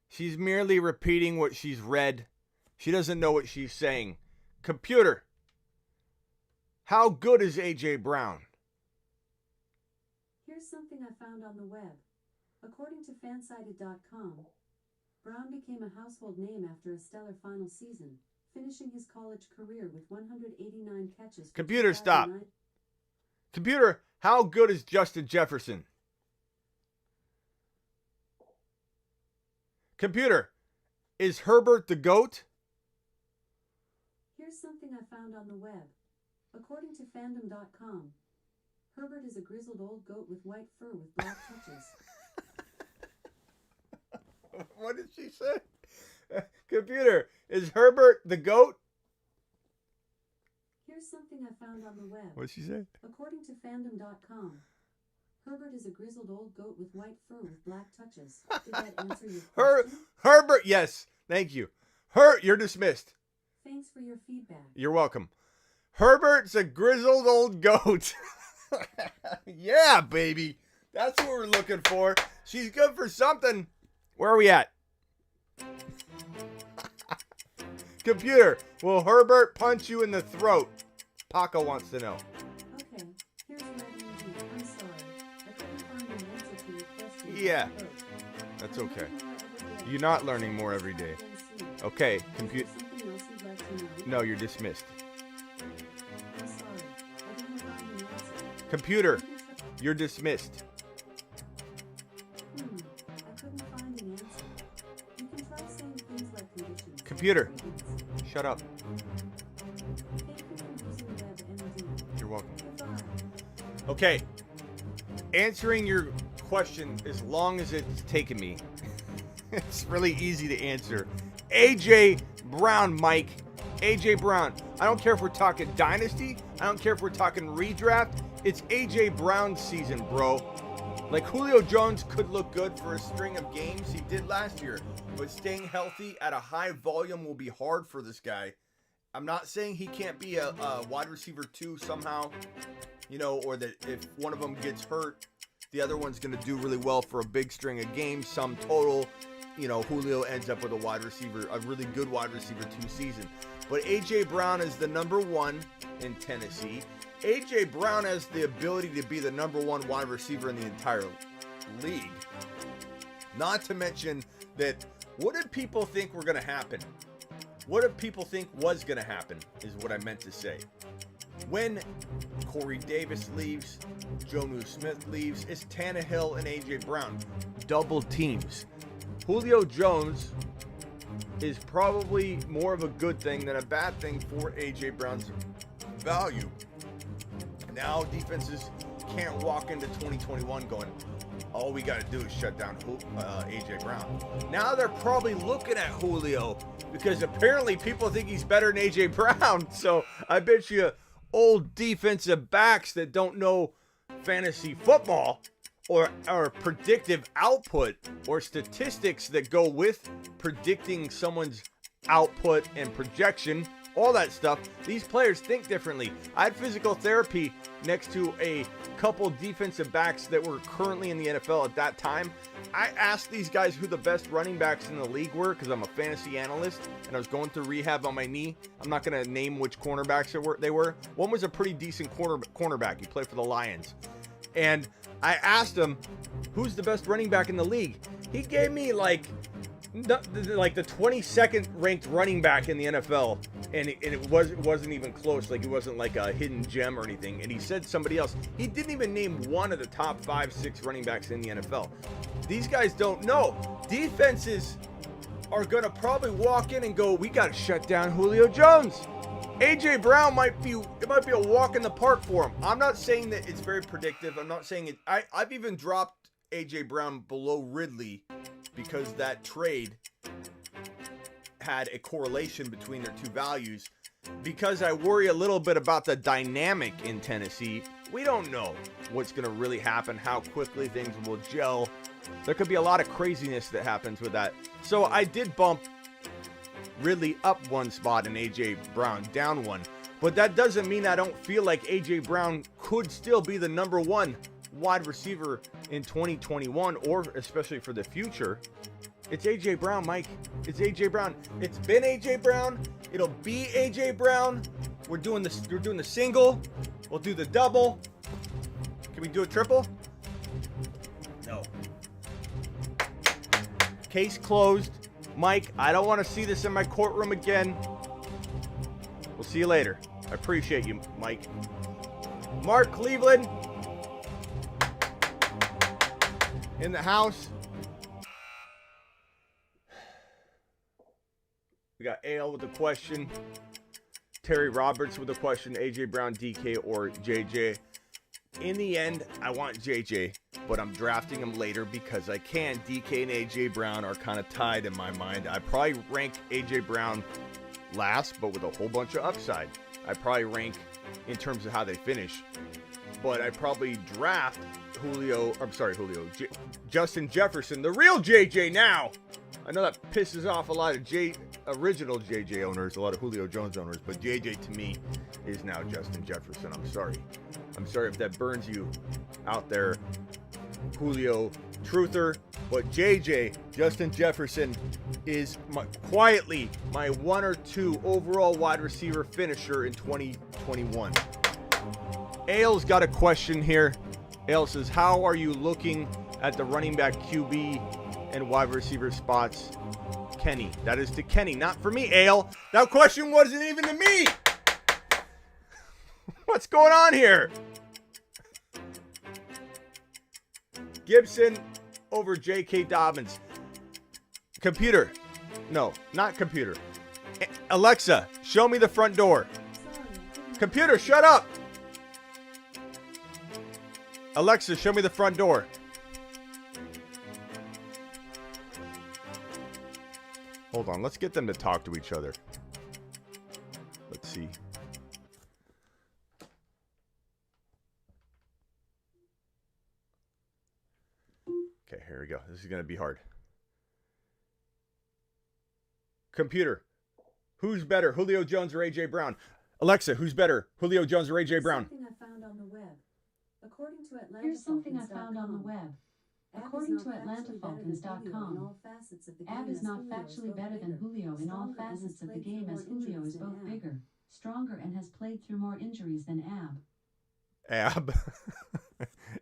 B: She's merely repeating what she's read. She doesn't know what she's saying. Computer, how good is AJ Brown?
G: Here's something I found on the web. According to fansided.com, Brown became a household name after a stellar final season, finishing his college career with 189 catches.
B: Computer, stop. Computer, how good is Justin Jefferson? Computer, is Herbert the GOAT?
G: Here's something I found on the web. According to fandom.com, Herbert is a grizzled old goat with white fur with black touches.
B: What did she say? Computer, is Herbert the GOAT?
G: Here's something I found on the web.
B: What did she say?
G: According to fandom.com, Herbert is a grizzled old goat with white fur with black touches. Did that answer your question?
B: Herbert, yes. Thank you. You're dismissed.
G: Thanks for your feedback.
B: You're welcome. Herbert's a grizzled old goat. Yeah, baby. That's what we're looking for. She's good for something. Where are we at? Computer, will Herbert punch you in the throat? Paco wants to know.
G: Okay, here's what I can do. I'm sorry. I couldn't find an answer to your question.
B: Yeah. That's okay. You're not learning more every day. Okay,
G: Something else you'd like to know?
B: No, you're dismissed.
G: I'm sorry. I didn't find an answer.
B: Computer, you're dismissed.
G: I couldn't find an answer. You can try saying things like conditions.
B: Computer, shut up.
G: Thank you for using WebMD.
B: You're welcome.
G: Goodbye.
B: Okay, answering your question as long as it's taken me. It's really easy to answer. AJ Brown, Mike. AJ Brown. I don't care if we're talking dynasty. I don't care if we're talking redraft. It's AJ Brown season, bro. Like Julio Jones could look good for a string of games. He did last year. But staying healthy at a high volume will be hard for this guy. I'm not saying he can't be a wide receiver 2 somehow, or that if one of them gets hurt, the other one's going to do really well for a big string of games, sum total. Julio ends up with a really good wide receiver 2 season. But A.J. Brown is the number 1 in Tennessee. A.J. Brown has the ability to be the number 1 wide receiver in the entire league. Not to mention that, what did people think were going to happen? What did people think was going to happen is what I meant to say. When Corey Davis leaves, Jonnu Smith leaves, it's Tannehill and A.J. Brown. Double teams. Julio Jones is probably more of a good thing than a bad thing for A.J. Brown's value. Now defenses can't walk into 2021 going, all we got to do is shut down A.J. Brown. Now they're probably looking at Julio because apparently people think he's better than A.J. Brown. So I bet you old defensive backs that don't know fantasy football or predictive output or statistics that go with predicting someone's output and projection, all that stuff, these players think differently. I had physical therapy next to a couple defensive backs that were currently in the NFL at that time. I asked these guys who the best running backs in the league were because I'm a fantasy analyst and I was going through rehab on my knee. I'm not going to name which cornerbacks they were. One was a pretty decent cornerback. He played for the Lions. And I asked him, who's the best running back in the league? He gave me like the 22nd ranked running back in the NFL, and it wasn't even close. Like, it wasn't like a hidden gem or anything. And he said somebody else. He didn't even name one of the top 5-6 running backs in the NFL. These guys don't know. Defenses are gonna probably walk in and go, we gotta shut down Julio Jones. AJ Brown might be a walk in the park for him. I'm not saying that it's very predictive. I'm not saying it. I've even dropped AJ Brown below Ridley because that trade had a correlation between their two values. Because I worry a little bit about the dynamic in Tennessee. We don't know what's going to really happen, how quickly things will gel. There could be a lot of craziness that happens with that. So I did bump Ridley up one spot and AJ Brown down one. But that doesn't mean I don't feel like AJ Brown could still be the number 1 wide receiver in 2021, or especially for the future. It's AJ Brown, Mike. It's AJ Brown. It's been AJ Brown. It'll be AJ Brown. We're doing the single. We'll do the double. Can we do a triple? No. Case closed. Mike, I don't want to see this in my courtroom again. We'll see you later. I appreciate you, Mike. Mark Cleveland in the house. We got Ale with a question. Terry Roberts with a question. AJ Brown, DK, or JJ. In the end, I want JJ, but I'm drafting him later because I can. DK and AJ Brown are kind of tied in my mind. I probably rank AJ Brown last, but with a whole bunch of upside. I probably rank in terms of how they finish, but I probably draft Justin Jefferson, the real JJ now. I know that pisses off a lot of original JJ owners, a lot of Julio Jones owners, but JJ to me is now Justin Jefferson. I'm sorry if that burns you out there, Julio truther, but JJ, Justin Jefferson, is quietly my 1 or 2 overall wide receiver finisher in 2021. Ale's got a question here. Ale says, how are you looking at the running back QB and wide receiver spots, Kenny. That is to Kenny, not for me, Ale. That question wasn't even to me. What's going on here? Gibson over J.K. Dobbins. Computer. No, not computer. Alexa, show me the front door. Computer, shut up. Alexa, show me the front door. Hold on, let's get them to talk to each other. Let's see. Okay, here we go. This is going to be hard. Computer, who's better, Julio Jones or A.J. Brown? Alexa, who's better, Julio Jones or A.J. Brown?
G: Something I found on the web. According to Atlanta
H: Here's something I found on the web. According to AtlantaFalcons.com, Ab is not factually better than Julio in all facets of the game, as Julio is both bigger, stronger, and has played through more injuries than Ab.
B: Ab.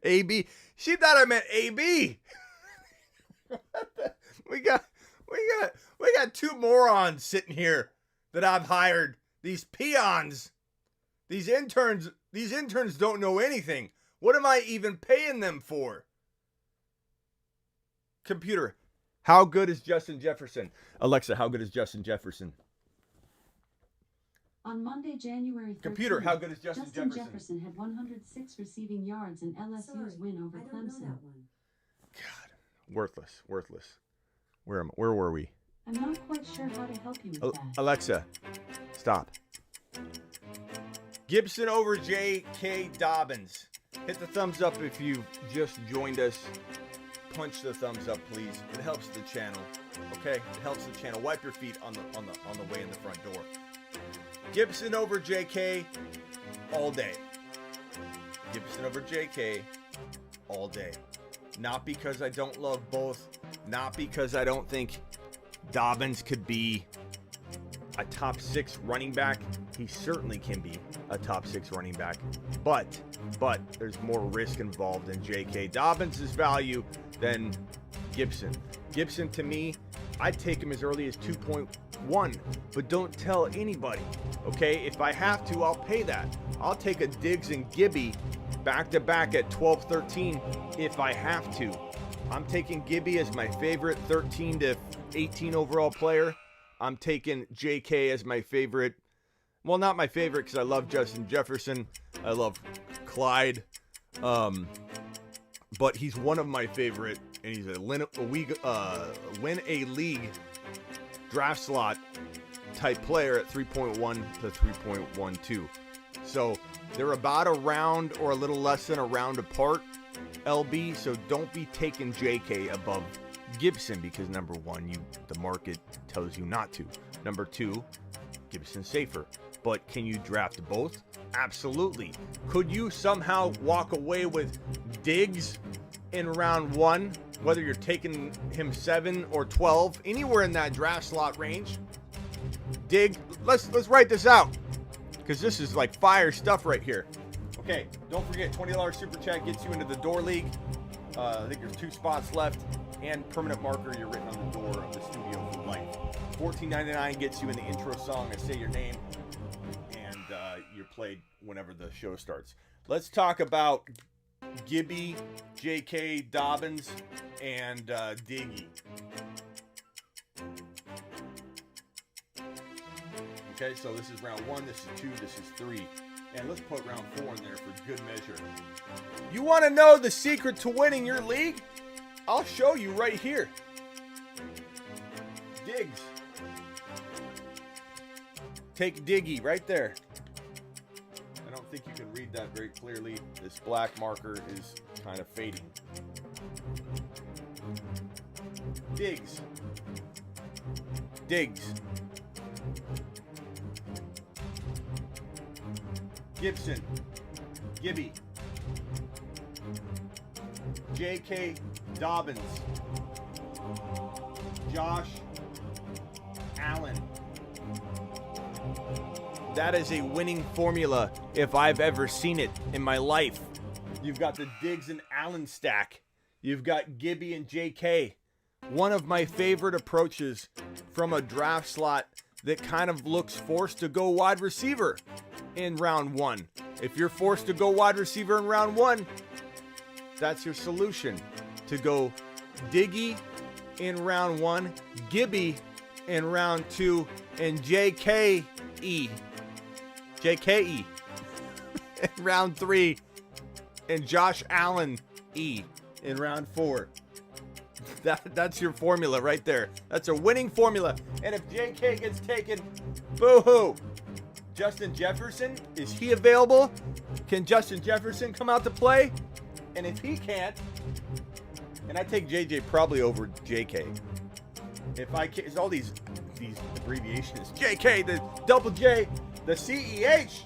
B: AB. She thought I meant AB. We got two morons sitting here that I've hired. These peons. These interns don't know anything. What am I even paying them for? Computer, how good is Justin Jefferson? Alexa, how good is Justin Jefferson?
H: On Monday, January 13th,
B: Computer, how good is Justin Jefferson?
H: Jefferson had 106 receiving yards in LSU's win over Clemson.
B: God, worthless. Where were we?
H: I'm not quite sure how to help you with that.
B: Alexa, stop. Gibson over J.K. Dobbins. Hit the thumbs up if you've just joined us. Punch the thumbs up, please. It helps the channel. Okay, it helps the channel. Wipe your feet on the way in the front door. Gibson over J.K. all day. Gibson over J.K. all day. Not because I don't love both. Not because I don't think Dobbins could be a top 6 running back. He certainly can be a top 6 running back. But there's more risk involved in J.K. Dobbins' value than Gibson. Gibson, to me, I'd take him as early as 2.1, but don't tell anybody, okay? If I have to, I'll pay that. I'll take a Diggs and Gibby back-to-back at 12-13 if I have to. I'm taking Gibby as my favorite 13 to 18 overall player. I'm taking J.K. as my favorite. Well, not my favorite because I love Justin Jefferson. I love Clyde. But he's one of my favorite, and he's a win a league draft slot type player at 3.1 to 3.12. So they're about a round or a little less than a round apart, LB. So don't be taking JK above Gibson because number one, the market tells you not to. Number two, Gibson's safer. But can you draft both? Absolutely. Could you somehow walk away with Diggs in round 1, whether you're taking him 7 or 12, anywhere in that draft slot range? Diggs, let's write this out because this is like fire stuff right here. Okay, don't forget $20 super chat gets you into the door league. I think there's 2 spots left, and permanent marker you're written on the door of the studio for life. $14.99 gets you in the intro song. I say your name, and you're played whenever the show starts. Let's talk about Gibby, J.K. Dobbins, and Diggy. Okay, so this is round 1, this is 2, this is 3. And let's put round 4 in there for good measure. You want to know the secret to winning your league? I'll show you right here. Diggs. Take Diggy right there. I don't think you can read that very clearly. This black marker is kind of fading. Diggs. Diggs. Gibson. Gibby. J.K. Dobbins. Josh Allen. That is a winning formula if I've ever seen it in my life. You've got the Diggs and Allen stack. You've got Gibby and J.K. one of my favorite approaches from a draft slot that kind of looks forced to go wide receiver in round 1. If you're forced to go wide receiver in round 1, that's your solution. To go Diggy in round 1, Gibby in round 2, and JKE in round 3, and Josh Allen E in round 4. That's your formula right there. That's a winning formula. And if JK gets taken, boo-hoo. Justin Jefferson, is he available? Can Justin Jefferson come out to play? And if he can't, and I take JJ probably over JK. If I can, it's all these abbreviations. JK, the double J, the CEH.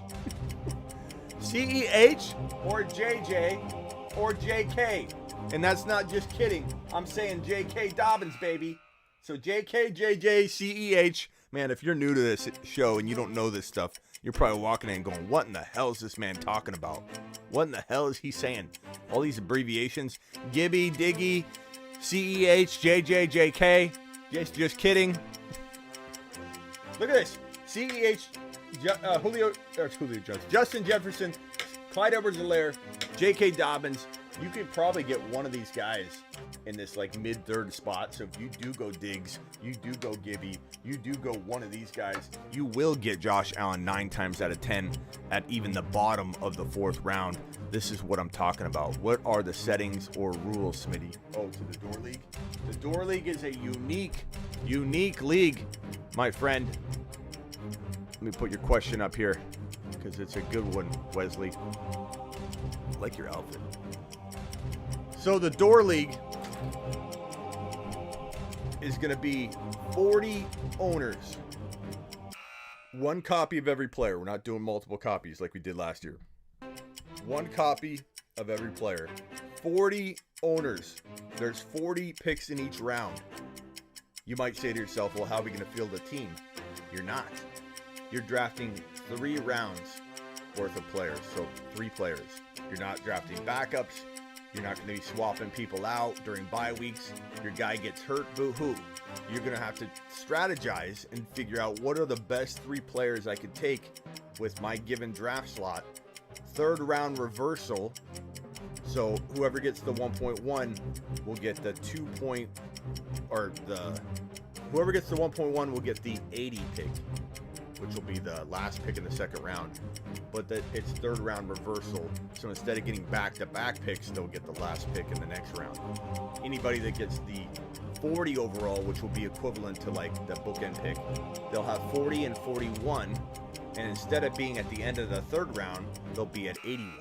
B: CEH or JJ or JK. And that's not just kidding. I'm saying J.K. Dobbins, baby. So J.K., J.J., C.E.H. Man, if you're new to this show and you don't know this stuff, you're probably walking in going, what in the hell is this man talking about? What in the hell is he saying? All these abbreviations. Gibby, Diggy, C.E.H., J.J., J.K. Just kidding. Look at this. C.E.H., Julio Jones, Justin Jefferson, Clyde Edwards-Helaire, J.K. Dobbins. You could probably get one of these guys in this like mid-third spot. So if you do go Diggs, you do go Gibby, you do go one of these guys, you will get Josh Allen 9 times out of 10 at even the bottom of the 4th round. This is what I'm talking about. What are the settings or rules, Smitty? Oh, to the Door League? The Door League is a unique league, my friend. Let me put your question up here because it's a good one, Wesley. I like your outfit. So the Door League is going to be 40 owners. 1 copy of every player. We're not doing multiple copies like we did last year. 1 copy of every player. 40 owners. There's 40 picks in each round. You might say to yourself, well, how are we going to field a team? You're not. You're drafting 3 rounds worth of players. So 3 players. You're not drafting backups. You're not going to be swapping people out during bye weeks. Your guy gets hurt, boo-hoo. You're going to have to strategize and figure out what are the best 3 players I could take with my given draft slot. 3rd round reversal. So whoever gets the 1.1 will get the whoever gets the 1.1 will get the 80 pick, which will be the last pick in the 2nd round. But it's 3rd round reversal. So instead of getting back-to-back picks, they'll get the last pick in the next round. Anybody that gets the 40 overall, which will be equivalent to like the bookend pick, they'll have 40 and 41. And instead of being at the end of the 3rd round, they'll be at 81.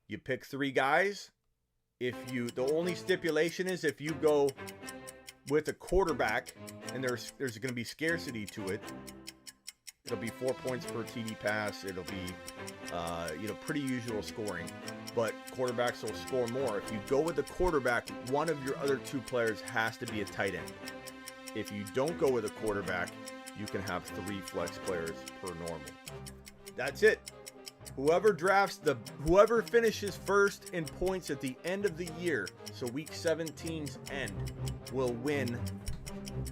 B: You pick 3 guys. The only stipulation is if you go with a quarterback, and there's going to be scarcity to it. It'll be 4 points per TD pass. It'll be, pretty usual scoring. But quarterbacks will score more. If you go with a quarterback, one of your other 2 players has to be a tight end. If you don't go with a quarterback, you can have 3 flex players per normal. That's it. Whoever finishes first in points at the end of the year, so week 17's end, will win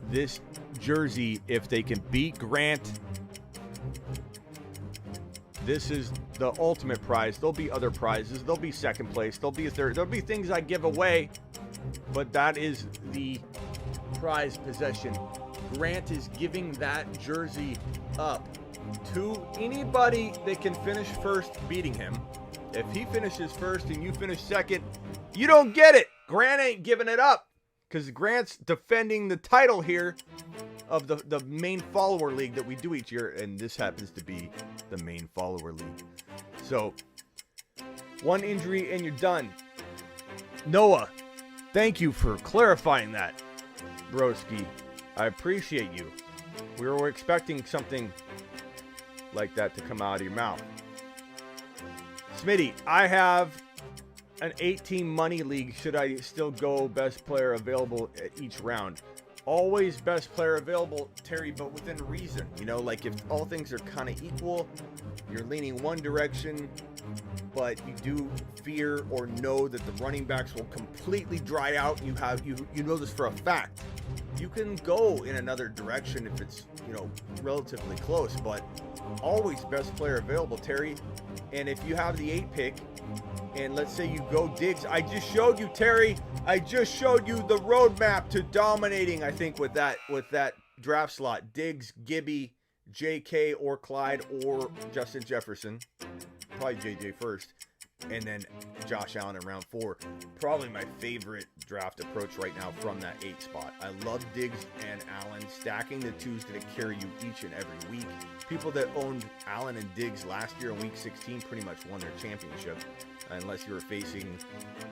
B: this jersey if they can beat Grant. This is the ultimate prize. There'll be other prizes. There'll be 2nd place. There'll be 3rd. There'll be things I give away, but that is the prize possession. Grant is giving that jersey up to anybody that can finish first beating him. If he finishes first and you finish 2nd, you don't get it. Grant ain't giving it up because Grant's defending the title here of the main follower league that we do each year, and this happens to be the main follower league. So 1 injury and you're done. Noah, thank you for clarifying that, broski. I appreciate you. We were expecting something like that to come out of your mouth. Smitty, I have an 8-team money league. Should I still go best player available at each round? Always best player available, Terry, but within reason. Like if all things are kind of equal, you're leaning one direction, but you do fear or know that the running backs will completely dry out. You know this for a fact. You can go in another direction if it's, relatively close, but always best player available, Terry. And if you have the 8 pick, and let's say you go Diggs, I just showed you, Terry. I just showed you the roadmap to dominating, I think, with that draft slot. Diggs, Gibby, JK, or Clyde, or Justin Jefferson. Probably JJ first. And then Josh Allen in round 4. Probably my favorite draft approach right now from that 8 spot. I love Diggs and Allen. Stacking the two's going to carry you each and every week. People that owned Allen and Diggs last year in week 16 pretty much won their championship. Unless you were facing,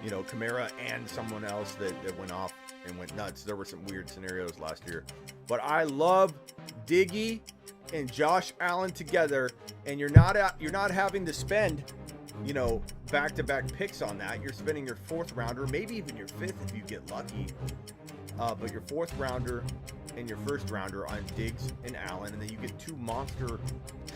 B: Kamara and someone else that went off and went nuts. There were some weird scenarios last year. But I love Diggy and Josh Allen together. And you're not having to spend back-to-back picks on that. You're spending your 4th rounder, maybe even your 5th if you get lucky. But your 4th rounder and your 1st rounder on Diggs and Allen, and then you get 2 monster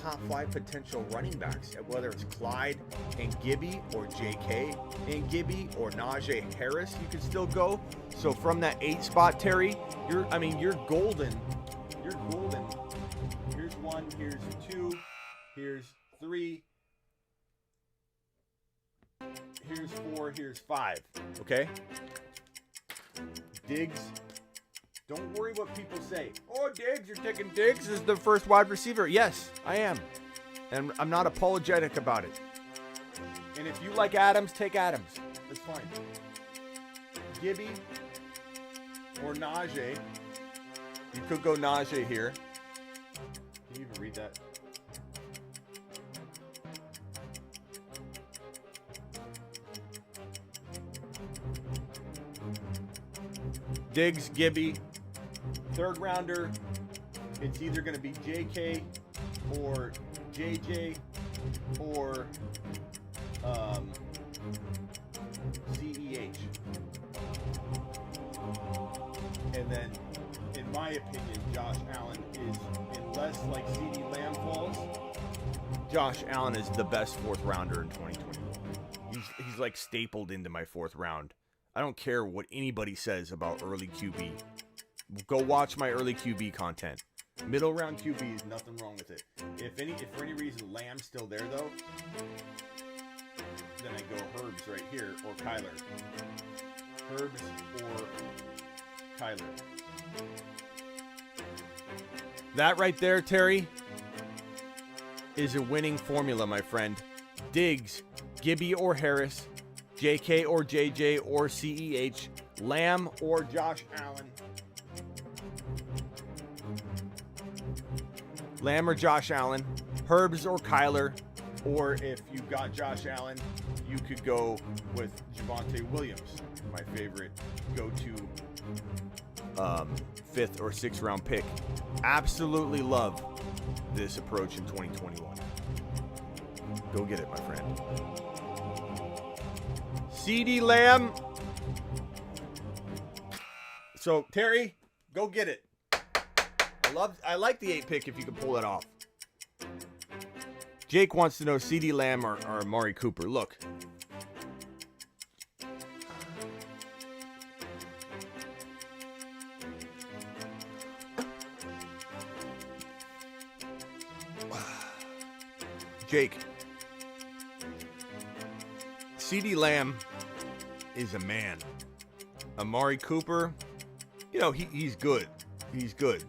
B: top 5 potential running backs, whether it's Clyde and Gibby or JK and Gibby or Najee Harris, you can still go. So from that 8 spot, Terry, you're golden. You're golden. Here's 1, here's 2, here's 3. Here's 4, here's 5, okay? Diggs, don't worry what people say. Oh, Diggs, you're taking Diggs as the first wide receiver. Yes, I am. And I'm not apologetic about it. And if you like Adams, take Adams. That's fine. Gibby or Najee. You could go Najee here. Can you even read that? Diggs, Gibby, 3rd rounder. It's either going to be JK or JJ or CEH. And then, in my opinion, Josh Allen is, unless like CD Lamb falls, Josh Allen is the best 4th rounder in 2021. He's like stapled into my 4th round. I don't care what anybody says about early QB. Go watch my early QB content. Middle round QB is nothing wrong with it. If for any reason Lamb's still there though, then I go Herbs right here or Kyler. Herbs or Kyler. That right there, Terry, is a winning formula, my friend. Diggs, Gibby or Harris, JK or JJ or CEH, Lamb or Josh Allen. Lamb or Josh Allen, Herbs or Kyler, or if you got Josh Allen, you could go with Javonte Williams, my favorite go-to 5th or 6th round pick. Absolutely love this approach in 2021. Go get it, my friend. CD Lamb. So, Terry, go get it. I like the 8 pick if you can pull that off. Jake wants to know CD Lamb or Amari Cooper. Look. Jake. CD Lamb is a man. Amari Cooper, he's good. He's good.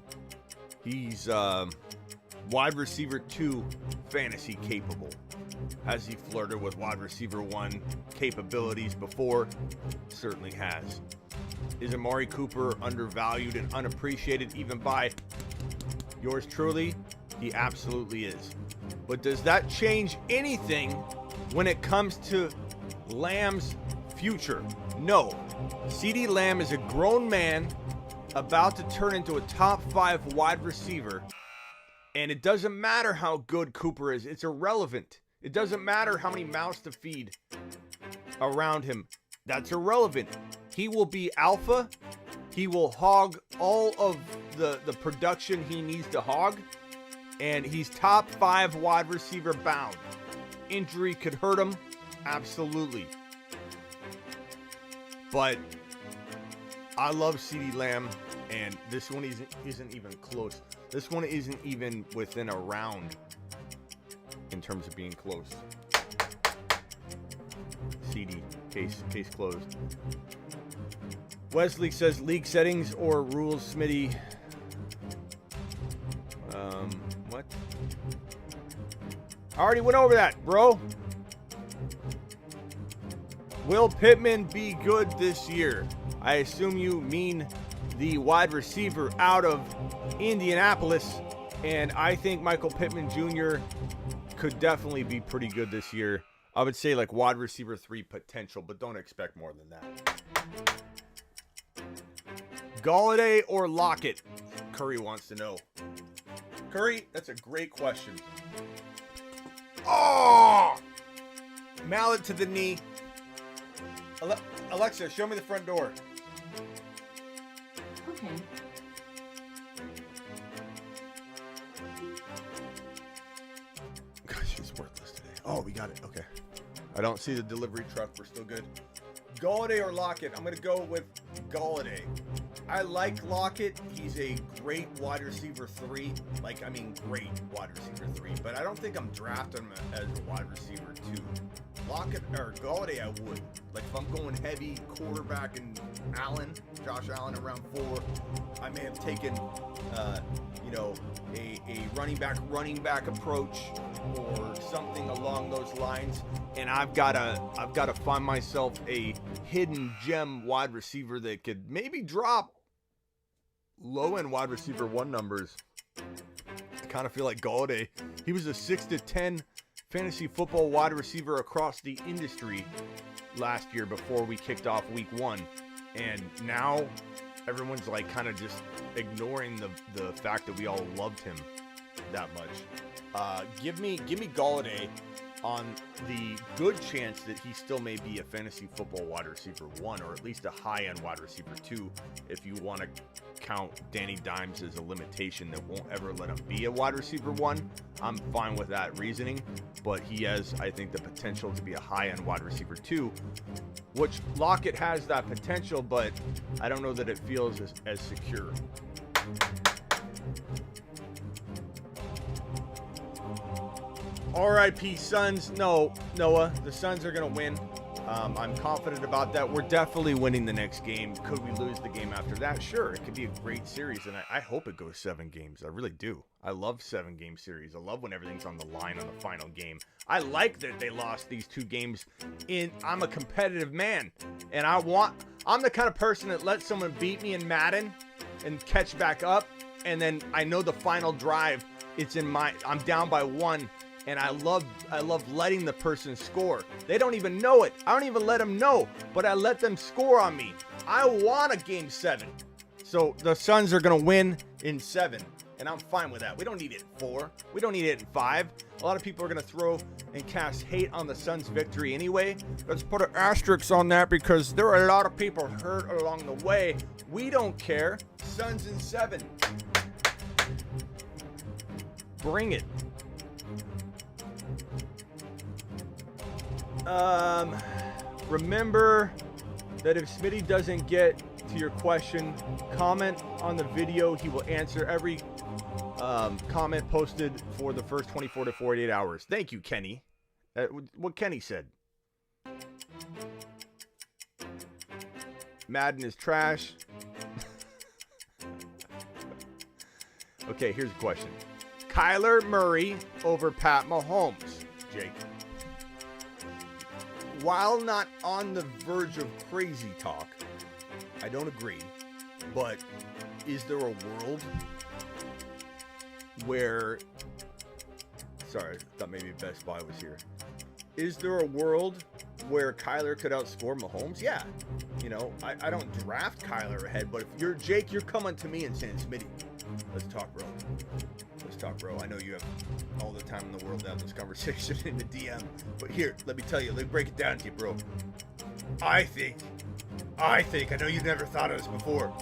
B: He's wide receiver 2 fantasy capable. Has he flirted with wide receiver 1 capabilities before? Certainly has. Is Amari Cooper undervalued and unappreciated even by yours truly? He absolutely is. But does that change anything when it comes to Lamb's future? No. CD Lamb is a grown man about to turn into a top 5 wide receiver, and it doesn't matter how good Cooper is. It's irrelevant. It doesn't matter how many mouths to feed around him. That's irrelevant. He will be alpha. He will hog all of the production he needs to hog, and he's top 5 wide receiver bound. Injury could hurt him. Absolutely. But I love CeeDee Lamb, and this one isn't even close. This one isn't even within a round in terms of being close. CD, case closed. Wesley says league settings or rules, Smitty. What? I already went over that, bro. Will Pittman be good this year? I assume you mean the wide receiver out of Indianapolis, and I think Michael Pittman Jr. could definitely be pretty good this year. I would say like wide receiver 3 potential, but don't expect more than that. Galladay or Lockett? Curry wants to know. Curry, that's a great question. Oh! Mallet to the knee. Alexa, show me the front door.
H: Okay.
B: Gosh, she's worthless today. Oh, we got it. Okay. I don't see the delivery truck. We're still good. Galladay or Lockett? I'm going to go with Galladay. I like Lockett. He's a great wide receiver 3. Great wide receiver 3. But I don't think I'm drafting him as a wide receiver 2. Lockett or Galladay, I would. Like, if I'm going heavy quarterback and Josh Allen around 4, I may have taken, a running back approach or something along those lines. And I've got to find myself a hidden gem wide receiver that could maybe drop low-end wide receiver 1 numbers. I kind of feel like Galladay. He was a 6 to 10 fantasy football wide receiver across the industry last year before we kicked off week 1. And now everyone's like kind of just ignoring the fact that we all loved him that much. Give me Galladay on the good chance that he still may be a fantasy football wide receiver 1, or at least a high-end wide receiver 2, if you want to count Danny Dimes as a limitation that won't ever let him be a wide receiver 1. I'm fine with that reasoning, but he has, I think, the potential to be a high-end wide receiver 2, which Lockett has that potential, but I don't know that it feels as secure. RIP Suns. No, Noah, the Suns are going to win. I'm confident about that. We're definitely winning the next game. Could we lose the game after that? Sure, it could be a great series, and I hope it goes 7 games. I really do. I love 7-game series. I love when everything's on the line on the final game. I like that they lost these 2 games. I'm a competitive man, and I'm the kind of person that lets someone beat me in Madden and catch back up, and then I know the final drive, I'm down by 1. And I love letting the person score. They don't even know it. I don't even let them know, but I let them score on me. I want a game 7. So the Suns are going to win in 7, and I'm fine with that. We don't need it in 4. We don't need it in 5. A lot of people are going to throw and cast hate on the Suns' victory anyway. Let's put an asterisk on that because there are a lot of people hurt along the way. We don't care. Suns in 7. Bring it. Remember that if Smitty doesn't get to your question, comment on the video. He will answer every comment posted for the first 24 to 48 hours. Thank you, Kenny. What Kenny said. Madden is trash. Okay, here's a question. Kyler Murray over Pat Mahomes, Jake. While not on the verge of crazy talk, I don't agree, but is there a world where... Sorry, I thought maybe Best Buy was here. Is there a world where Kyler could outscore Mahomes? Yeah. You know, I don't draft Kyler ahead, but if you're Jake, you're coming to me and saying, Smitty, let's talk, bro. Let's talk, bro. I know you have all the time in the world to have this conversation in the DM, but here, let me tell you, let me break it down to you, bro. I think, I know you've never thought of this before,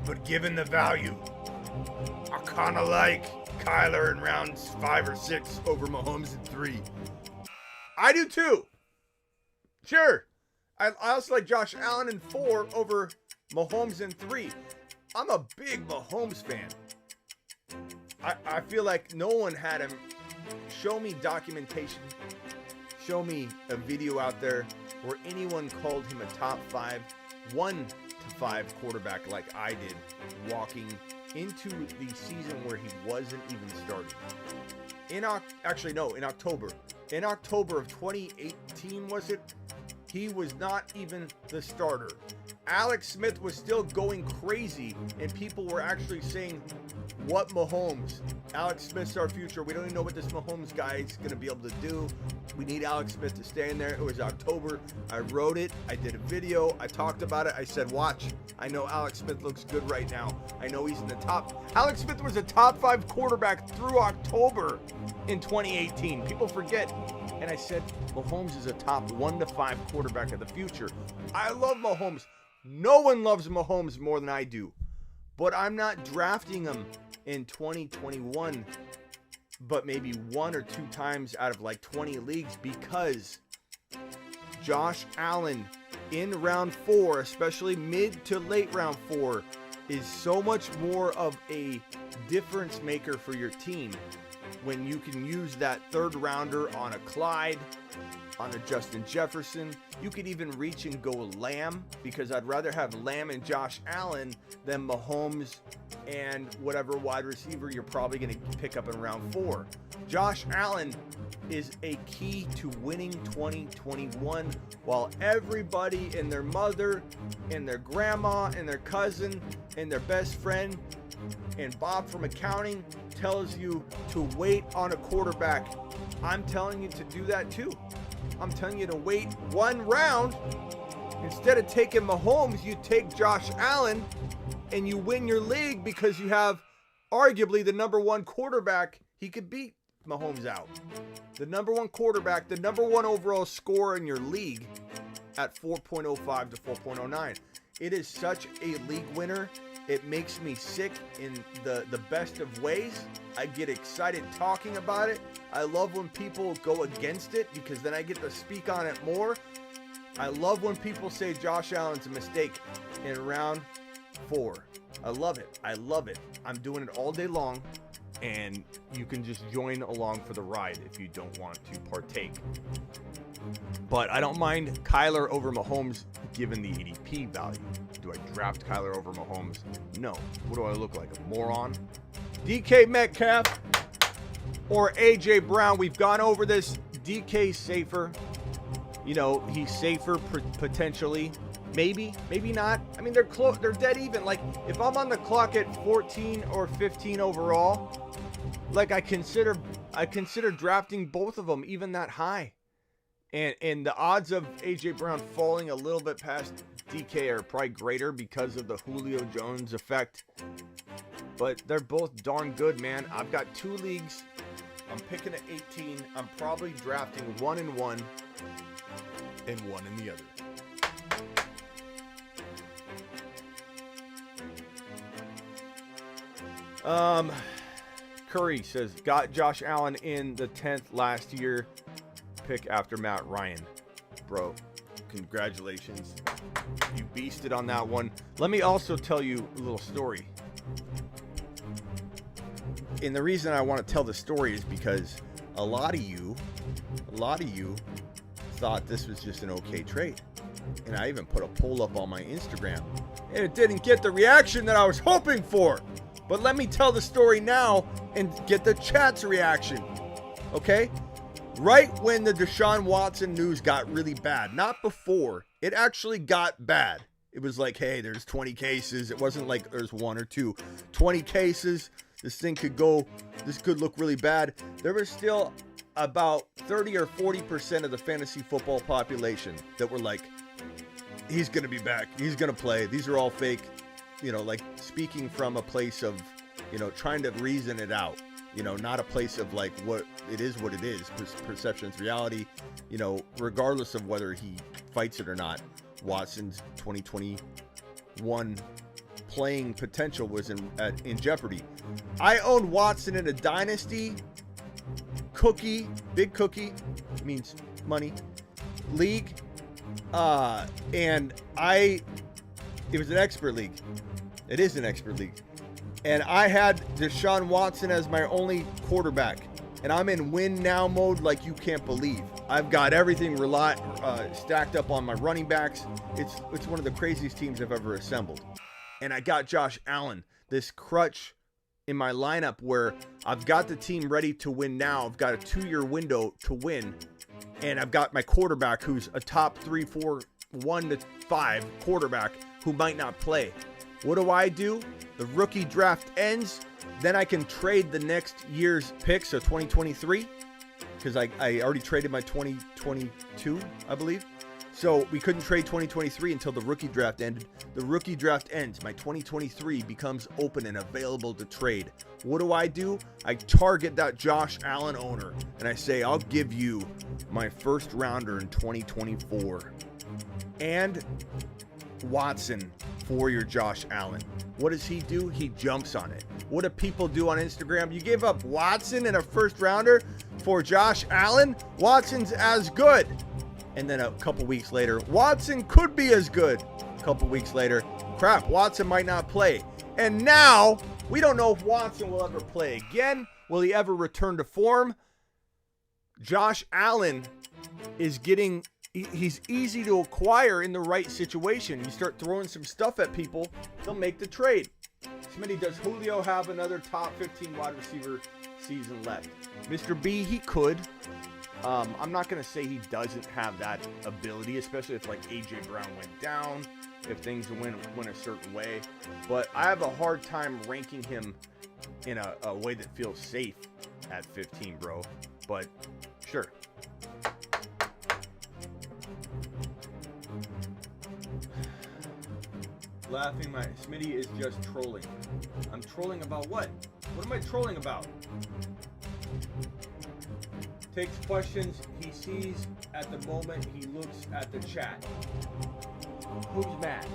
B: but given the value, I kind of like Kyler in rounds 5 or 6 over Mahomes in 3. I do too. Sure. I also like Josh Allen in 4 over Mahomes in 3. I'm a big Mahomes fan. I feel like no one had him. Show me documentation. Show me a video out there where anyone called him a top 5, 1 to 5 quarterback like I did, walking into the season where he wasn't even starting. In October. In October of 2018, was it? He was not even the starter. Alex Smith was still going crazy, and people were actually saying, what Mahomes? Alex Smith's our future. We don't even know what this Mahomes guy is going to be able to do. We need Alex Smith to stay in there. It was October. I wrote it. I did a video. I talked about it. I said, watch. I know Alex Smith looks good right now. I know he's in the top. Alex Smith was a top 5 quarterback through October in 2018. People forget. And I said, Mahomes is a top 1 to 5 quarterback of the future. I love Mahomes. No one loves Mahomes more than I do. But I'm not drafting him in 2021, but maybe 1 or 2 times out of like 20 leagues, because Josh Allen in round 4, especially mid to late round 4, is so much more of a difference maker for your team when you can use that 3rd rounder on a Clyde, on a Justin Jefferson. You could even reach and go Lamb, because I'd rather have Lamb and Josh Allen than Mahomes and whatever wide receiver you're probably going to pick up in round 4. Josh Allen is a key to winning 2021, while everybody and their mother and their grandma and their cousin and their best friend and Bob from accounting tells you to wait on a quarterback. I'm telling you to do that too. I'm telling you to wait 1 round. Instead of taking Mahomes, you take Josh Allen and you win your league, because you have arguably the number 1 quarterback. He could beat Mahomes out. The number 1 quarterback, the number 1 overall scorer in your league at 4.05 to 4.09. It is such a league winner. It makes me sick in the best of ways. I get excited talking about it. I love when people go against it, because then I get to speak on it more. I love when people say Josh Allen's a mistake in round 4. I love it. I love it. I'm doing it all day long, and you can just join along for the ride if you don't want to partake. But I don't mind Kyler over Mahomes given the ADP value. Do I draft Kyler over Mahomes? No. What do I look like, a moron? DK Metcalf or AJ Brown? We've gone over this. DK's safer. You know, he's safer potentially. Maybe not. I mean, they're close. They're dead even. Like, if I'm on the clock at 14 or 15 overall, like I consider drafting both of them even that high. And the odds of AJ Brown falling a little bit past DK are probably greater because of the Julio Jones effect. But they're both darn good, man. I've got 2 leagues. I'm picking at 18. I'm probably drafting 1 in one and 1 in the other. Curry says, got Josh Allen in the 10th last year. Pick after Matt Ryan. Bro, congratulations. You beasted on that one. Let me also tell you a little story. And the reason I want to tell the story is because a lot of you thought this was just an okay trade. And I even put a poll up on my Instagram, and it didn't get the reaction that I was hoping for. But let me tell the story now and get the chat's reaction. Okay? Right when the Deshaun Watson news got really bad, not before, it actually got bad. It was like, hey, there's 20 cases. It wasn't like there's 1 or 2. 20 cases. This could look really bad. There was still about 30 or 40% of the fantasy football population that were like, he's going to be back. He's going to play. These are all fake. You know, like speaking from a place of, you know, trying to reason it out. You know, not a place of like what it is, perception's reality, you know, regardless of whether he fights it or not. Watson's 2021 playing potential was in jeopardy. I owned Watson in a dynasty. Big cookie means money league. And it was an expert league. It is an expert league. And I had Deshaun Watson as my only quarterback. And I'm in win now mode like you can't believe. I've got everything stacked up on my running backs. It's one of the craziest teams I've ever assembled. And I got Josh Allen, this crutch in my lineup where I've got the team ready to win now. I've got a 2-year window to win. And I've got my quarterback who's a top 3, 4, 1 to 5 quarterback who might not play. What do? The rookie draft ends. Then I can trade the next year's pick, so 2023, because I already traded my 2022, I believe. So we couldn't trade 2023 until the rookie draft ended. The rookie draft ends. My 2023 becomes open and available to trade. What do? I target that Josh Allen owner, and I say, I'll give you my first rounder in 2024. And Watson for your Josh Allen. What does he do? He jumps on it. What do people do on Instagram? You give up Watson and a first rounder for Josh Allen? Watson's as good. And then a couple weeks later, Watson could be as good. A couple weeks later, crap, Watson might not play. And now, we don't know if Watson will ever play again. Will he ever return to form? Josh Allen is he's easy to acquire in the right situation. You start throwing some stuff at people, they'll make the trade. Smitty, does Julio have another top 15 wide receiver season left? Mr. B, he could. I'm not going to say he doesn't have that ability, especially if like A.J. Brown went down, if things went a certain way. But I have a hard time ranking him in a way that feels safe at 15, bro. But sure. Laughing, my Smitty is just trolling. I'm trolling about what? What am I trolling about? Takes questions he sees at the moment he looks at the chat. Who's mad?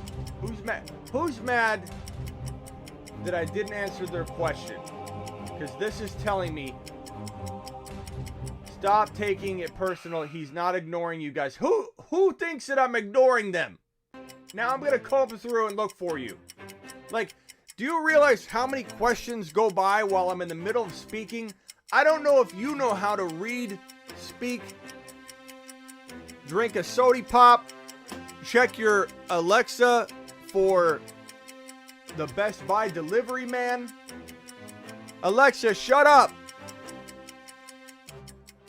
B: Who's mad? Who's mad that I didn't answer their question? Because this is telling me, stop taking it personal. He's not ignoring you guys. Who thinks that I'm ignoring them? Now I'm going to comb through and look for you. Like, do you realize how many questions go by while I'm in the middle of speaking? I don't know if you know how to read, speak, drink a soda pop, check your Alexa for the Best Buy delivery man. Alexa, shut up.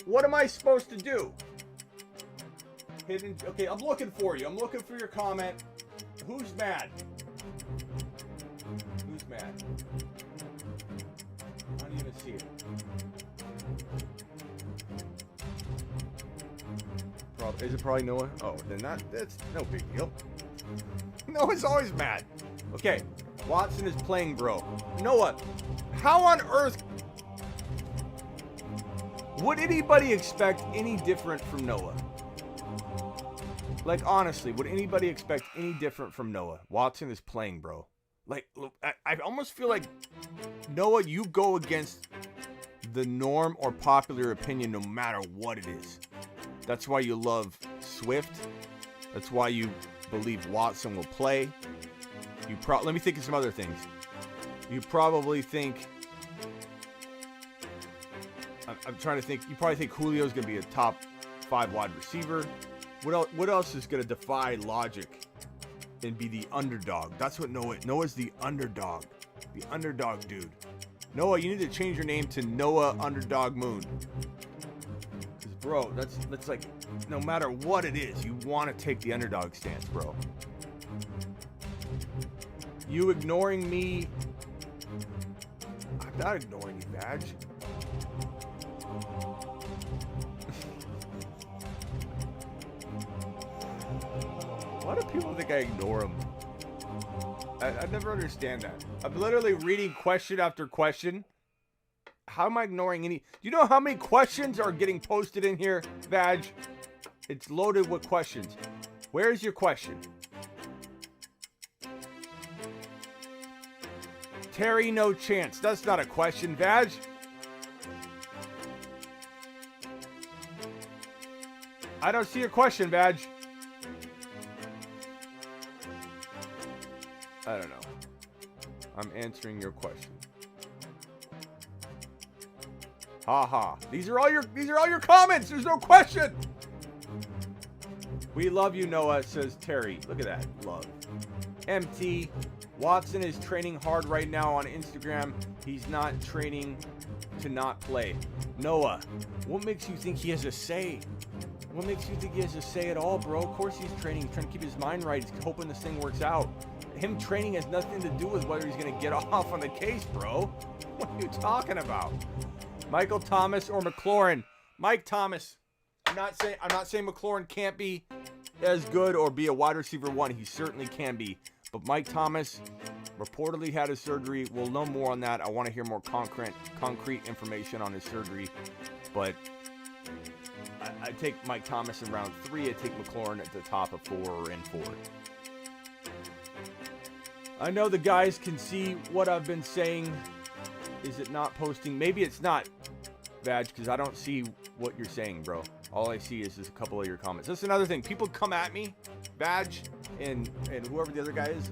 B: What am I supposed to do? Okay, I'm looking for you. I'm looking for your comment. Who's mad? Who's mad? I don't even see it. Is it probably Noah? Oh, then that's no big deal. Noah's always mad. Okay, Watson is playing, bro. Noah, how on earth would anybody expect any different from Noah? Like, honestly, would anybody expect any different from Noah? Watson is playing, bro. Like, look, I almost feel like, Noah, you go against the norm or popular opinion no matter what it is. That's why you love Swift. That's why you believe Watson will play. Let me think of some other things. You probably think... I'm trying to think. You probably think Julio's going to be a top 5 wide receiver. What else is going to defy logic and be the underdog? That's what Noah's the underdog. The underdog dude. Noah, you need to change your name to Noah Underdog Moon. Because, bro, that's like, no matter what it is, you want to take the underdog stance, bro. You ignoring me. I'm not ignoring you, Badge. Why do people think I ignore them? I never understand that. I'm literally reading question after question. How am I ignoring any? Do you know how many questions are getting posted in here, Badge? It's loaded with questions. Where's your question? Terry, no chance. That's not a question, Badge. I don't see your question, Badge. I don't know. I'm answering your question. Ha. These are all your comments. There's no question. We love you, Noah, says Terry. Look at that. Love. MT. Watson is training hard right now on Instagram. He's not training to not play. Noah, what makes you think he has a say? What makes you think he has a say at all, bro? Of course he's training. He's trying to keep his mind right. He's hoping this thing works out. Him training has nothing to do with whether he's going to get off on the case, bro. What are you talking about? Michael Thomas or McLaurin? Mike Thomas. I'm not saying McLaurin can't be as good or be a wide receiver one. He certainly can be. But Mike Thomas reportedly had his surgery. We'll know more on that. I want to hear more concrete information on his surgery. But I take Mike Thomas in round 3. I take McLaurin at the top of 4 and 4. I know the guys can see what I've been saying. Is it not posting? Maybe it's not, Badge, because I don't see what you're saying, bro. All I see is just a couple of your comments. That's another thing. People come at me, Badge, and whoever the other guy is,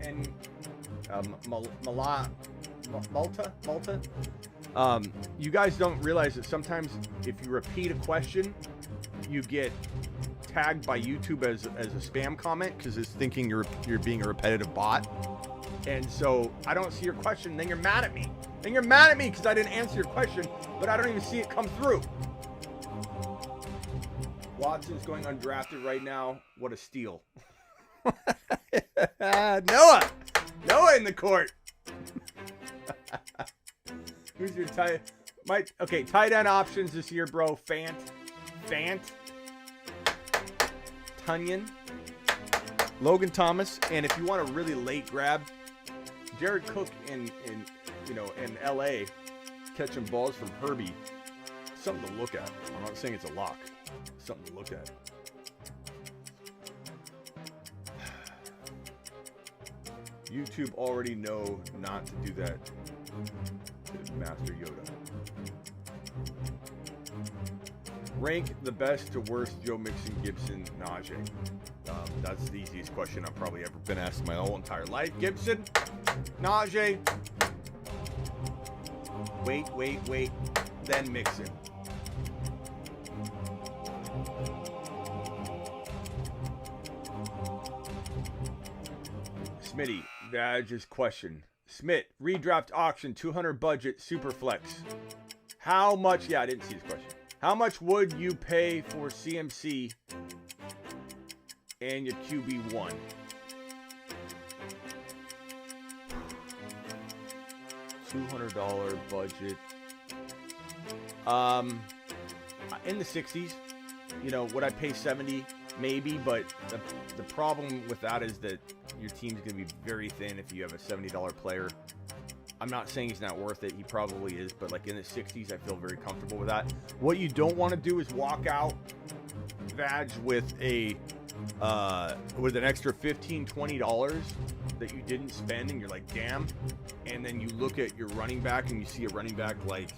B: and Malta. You guys don't realize that sometimes if you repeat a question, you get tagged by YouTube as a spam comment because it's thinking you're being a repetitive bot. And so I don't see your question. Then you're mad at me. Then you're mad at me because I didn't answer your question, but I don't even see it come through. Watson's going undrafted right now. What a steal. Noah in the court. Who's your tight? Tight end options this year, bro. Fant, Tunyon, Logan Thomas, and if you want a really late grab, Jared Cook in LA catching balls from Herbie. Something to look at. I'm not saying it's a lock. Something to look at. YouTube already know not to do that. Master Yoda. Rank the best to worst Joe Mixon, Gibson, Najee. That's the easiest question I've probably ever been asked in my whole entire life. Gibson, Najee. Wait. Then Mixon. Smitty, Badge's question. Smith, redraft auction, 200 budget, super flex. How much? Yeah, I didn't see this question. How much would you pay for CMC and your QB1? $200 budget. In the 60s. Would I pay 70? Maybe, but the problem with that is that your team's going to be very thin if you have a $70 player. I'm not saying he's not worth it. He probably is, but like in the 60s, I feel very comfortable with that. What you don't want to do is walk out, Badge, with an extra $15, $20 that you didn't spend, and you're like, damn. And then you look at your running back, and you see a running back like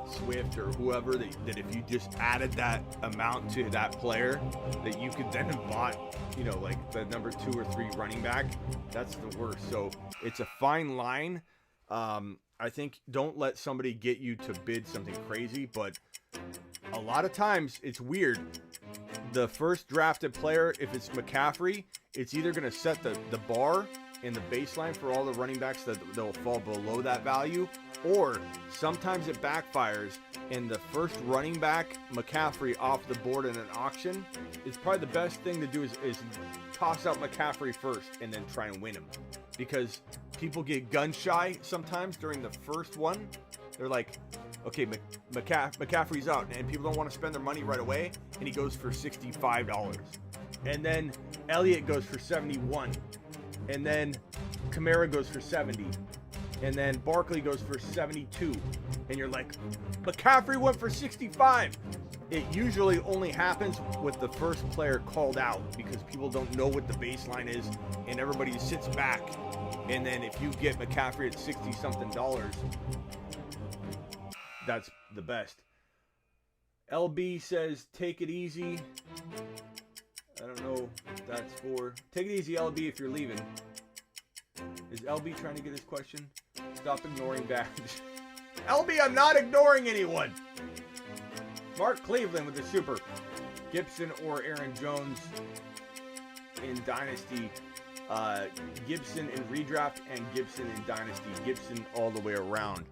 B: Swift or whoever that if you just added that amount to that player, that you could then have bought, like the number 2 or 3 running back. That's the worst. So it's a fine line. I think don't let somebody get you to bid something crazy, but a lot of times it's weird. The first drafted player, if it's McCaffrey, it's either going to set the bar and the baseline for all the running backs that they'll fall below that value, or sometimes it backfires and the first running back, McCaffrey, off the board in an auction, is probably the best thing to do is toss out McCaffrey first and then try and win him, because people get gun shy sometimes during the first one. They're like, okay, McCaffrey's out, and people don't want to spend their money right away, and he goes for $65, and then Elliott goes for 71, and then Kamara goes for 70, and then Barkley goes for 72, and you're like, McCaffrey went for 65. It usually only happens with the first player called out, because people don't know what the baseline is, and everybody sits back. And then if you get McCaffrey at $60-something, that's the best. LB says, take it easy. I don't know what that's for. Take it easy, LB, if you're leaving. Is LB trying to get his question? Stop ignoring badge. LB, I'm not ignoring anyone. Mark Cleveland with the super. Gibson or Aaron Jones in Dynasty. Gibson in redraft and Gibson in Dynasty. Gibson all the way around.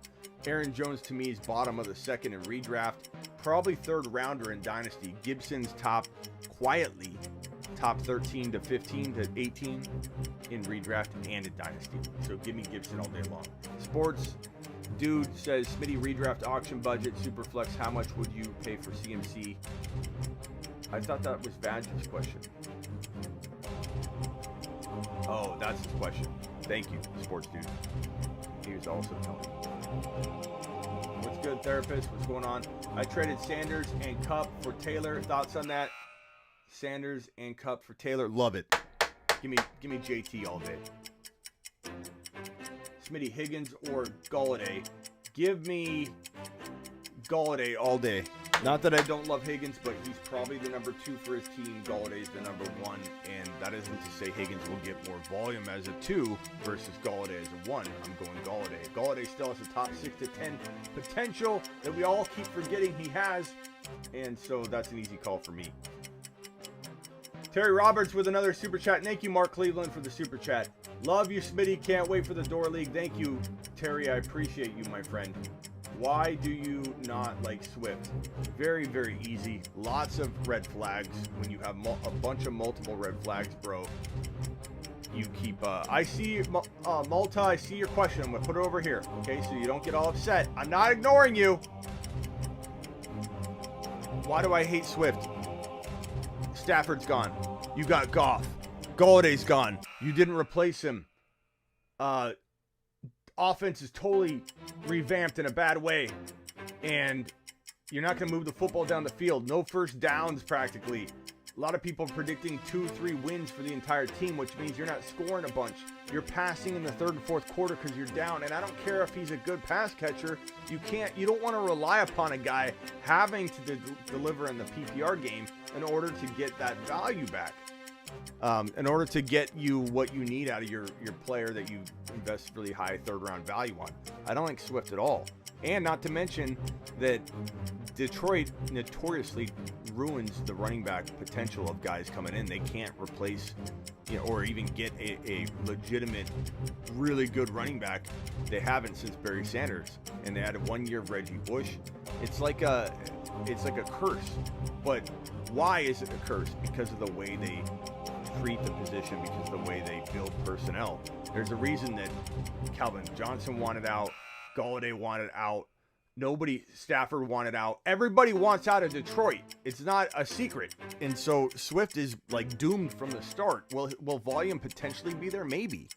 B: Aaron Jones to me is bottom of the second in redraft. Probably third rounder in Dynasty. Gibson's quietly top 13 to 15 to 18 in redraft and in Dynasty. So give me Gibson all day long. Sports Dude says, Smitty, redraft auction budget, Superflex, how much would you pay for CMC? I thought that was Badger's question. Oh, that's his question. Thank you, Sports Dude. He was also telling me. What's good, therapist? What's going on? I traded Sanders and Cup for Taylor. Thoughts on that? Sanders and Cup for Taylor. Love it. Give me JT all day. Smitty, Higgins or Golladay? Give me Golladay all day. Not that I don't love Higgins, but he's probably the number 2 for his team. Galladay's the number 1, and that isn't to say Higgins will get more volume as a 2 versus Golladay as a 1. I'm going Golladay. Golladay still has a top 6 to 10 potential that we all keep forgetting he has, and so that's an easy call for me. Terry Roberts with another super chat. Thank you, Mark Cleveland, for the super chat. Love you, Smitty. Can't wait for the Door League. Thank you, Terry. I appreciate you, my friend. Why do you not like Swift? Very, very easy. Lots of red flags. When you have a bunch of multiple red flags, bro, you keep... I see, Malta, I see your question. I'm going to put it over here, okay, so you don't get all upset. I'm not ignoring you. Why do I hate Swift? Stafford's gone. You got Goff. Galladay's gone. You didn't replace him. Offense is totally revamped in a bad way. And you're not going to move the football down the field. No first downs practically. A lot of people are predicting 2-3 wins for the entire team, which means you're not scoring a bunch. You're passing in the third and fourth quarter because you're down. And I don't care if he's a good pass catcher. You don't want to rely upon a guy having to deliver in the PPR game in order to get that value back. In order to get you what you need out of your player that you invest really high third round value on. I don't like Swift at all. And not to mention that Detroit notoriously ruins the running back potential of guys coming in. They can't replace, or even get a legitimate, really good running back. They haven't since Barry Sanders, and they had 1 year of Reggie Bush. It's like a curse. But why is it a curse? Because of the way they treat the position, because of the way they build personnel. There's a reason that Calvin Johnson wanted out, Golladay wanted out, Stafford wanted out. Everybody wants out of Detroit. It's not a secret. And so Swift is like doomed from the start. Will volume potentially be there? Maybe.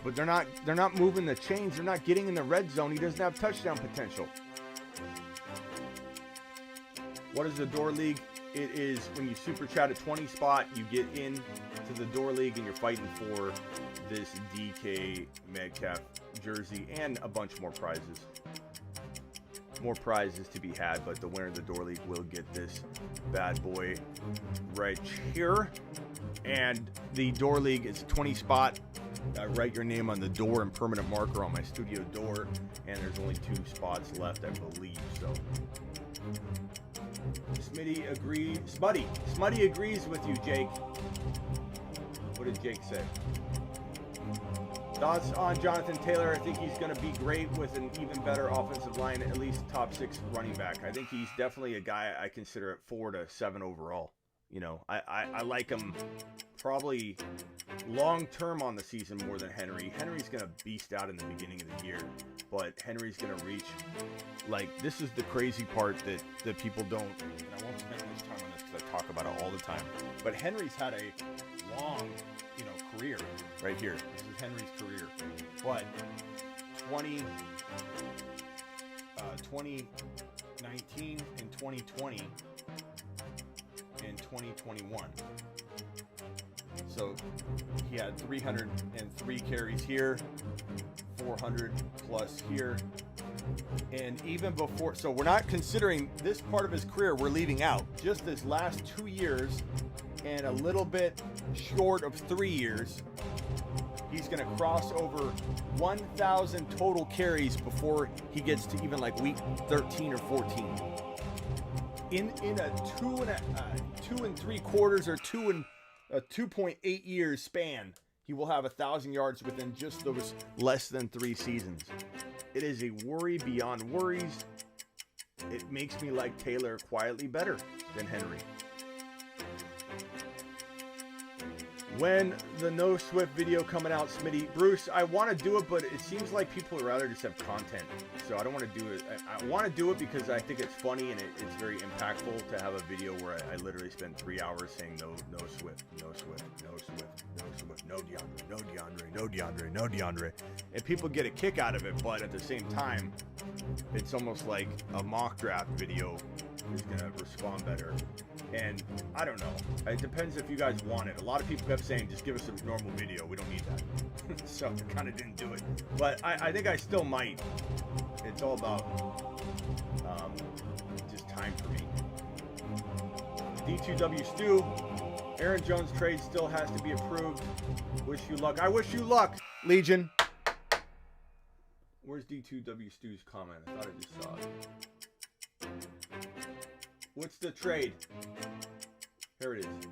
B: But they're not moving the chains. They're not getting in the red zone. He doesn't have touchdown potential. What is the Door League? It is when you super chat a 20 spot, you get in to the Door League and you're fighting for this DK Metcalf jersey and a bunch more prizes. More prizes to be had, but the winner of the Door League will get this bad boy right here. And the Door League is a 20 spot. I write your name on the door in permanent marker on my studio door, and there's only 2 spots left, I believe. So Smitty agrees. Smutty agrees with you, Jake. What did Jake say? Thoughts on Jonathan Taylor? I think he's going to be great with an even better offensive line, at least top 6 running back. I think he's definitely a guy I consider at 4 to 7 overall. I like him probably long-term on the season more than Henry. Henry's going to beast out in the beginning of the year, but Henry's going to reach, this is the crazy part that people don't, and I won't spend much time on this because I talk about it all the time, but Henry's had a long, career right here. This is Henry's career, but 2019 and 2020 and 2021. So he had 303 carries here, 400 plus here. And even before, so we're not considering this part of his career, we're leaving out just this last 2 years and a little bit short of 3 years. He's going to cross over 1,000 total carries before he gets to even like week 13 or 14. In a 2 3/4 or 2.8 years span, he will have 1,000 yards within just those less than 3 seasons. It is a worry beyond worries. It makes me like Taylor quietly better than Henry. When the No Swift video coming out, Smitty? Bruce, I want to do it, but it seems like people would rather just have content. So I don't want to do it. I want to do it because I think it's funny and it's very impactful to have a video where I literally spent 3 hours saying no Swift, no Swift, no Swift, no Swift, no DeAndre, no DeAndre, no DeAndre, no DeAndre. And people get a kick out of it, but at the same time, it's almost like a mock draft video is going to respond better. And I don't know. It depends if you guys want it. A lot of people kept saying, just give us a normal video. We don't need that. So I kind of didn't do it. But I think I still might. It's all about just time for me. D2W Stu. Aaron Jones trade still has to be approved. Wish you luck. I wish you luck, Legion. Where's D2W Stu's comment? I thought I just saw it. What's the trade? Here it is.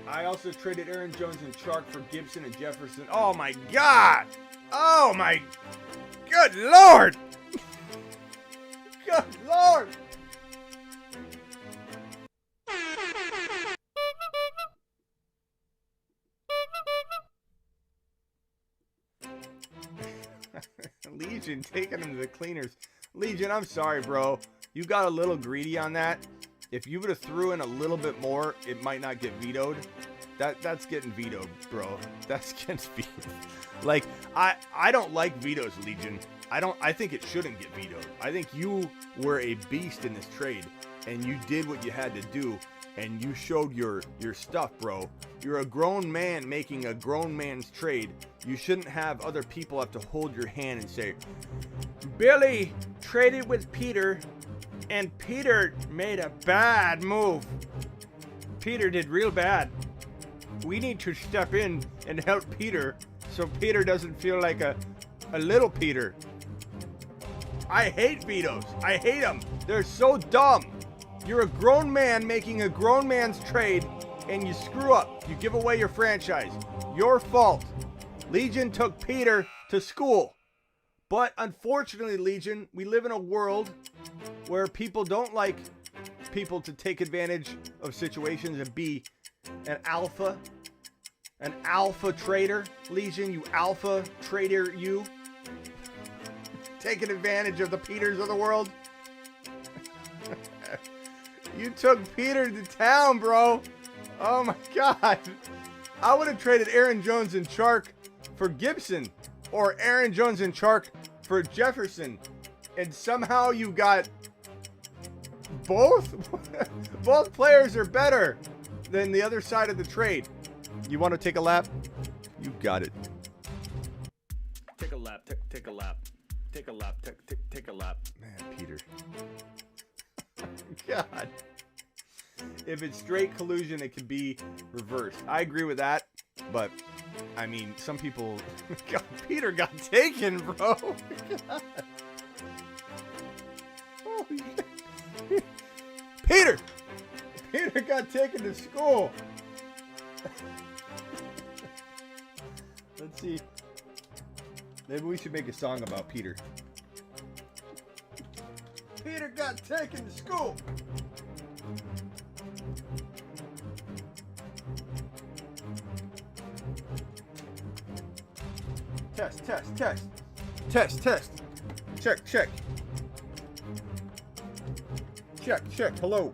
B: I also traded Aaron Jones and Chark for Gibson and Jefferson. Oh my God! Oh my good Lord! Good Lord! Legion taking him to the cleaners. Legion, I'm sorry, bro. You got a little greedy on that. If you would have threw in a little bit more, it might not get vetoed. That's getting vetoed, bro. That's getting vetoed. Like, I don't like vetoes, Legion. I think it shouldn't get vetoed. I think you were a beast in this trade, and you did what you had to do, and you showed your stuff, bro. You're a grown man making a grown man's trade. You shouldn't have other people have to hold your hand and say, Billy traded with Peter, and Peter made a bad move. Peter did real bad. We need to step in and help Peter so Peter doesn't feel like a little Peter. I hate vetoes. I hate them. They're so dumb. You're a grown man making a grown man's trade, and you screw up. You give away your franchise. Your fault. Legion took Peter to school. But unfortunately, Legion, we live in a world where people don't like people to take advantage of situations and be an alpha trader. Legion, you alpha trader, you. Taking advantage of the Peters of the world. You took Peter to town, bro. Oh my God. I would have traded Aaron Jones and Chark for Gibson, or Aaron Jones and Chark for Jefferson, and somehow you got both. Both players are better than the other side of the trade. You want to take a lap? You got it. Take a lap. Take a lap. Take a lap. Take a lap. Man, Peter. God. If it's straight collusion, it can be reversed. I agree with that, but I mean, some people. God, Peter got taken, bro. God. Holy shit. Peter got taken to school. Let's see. Maybe we should make a song about Peter. Peter got taken to school. Test. Check. Hello.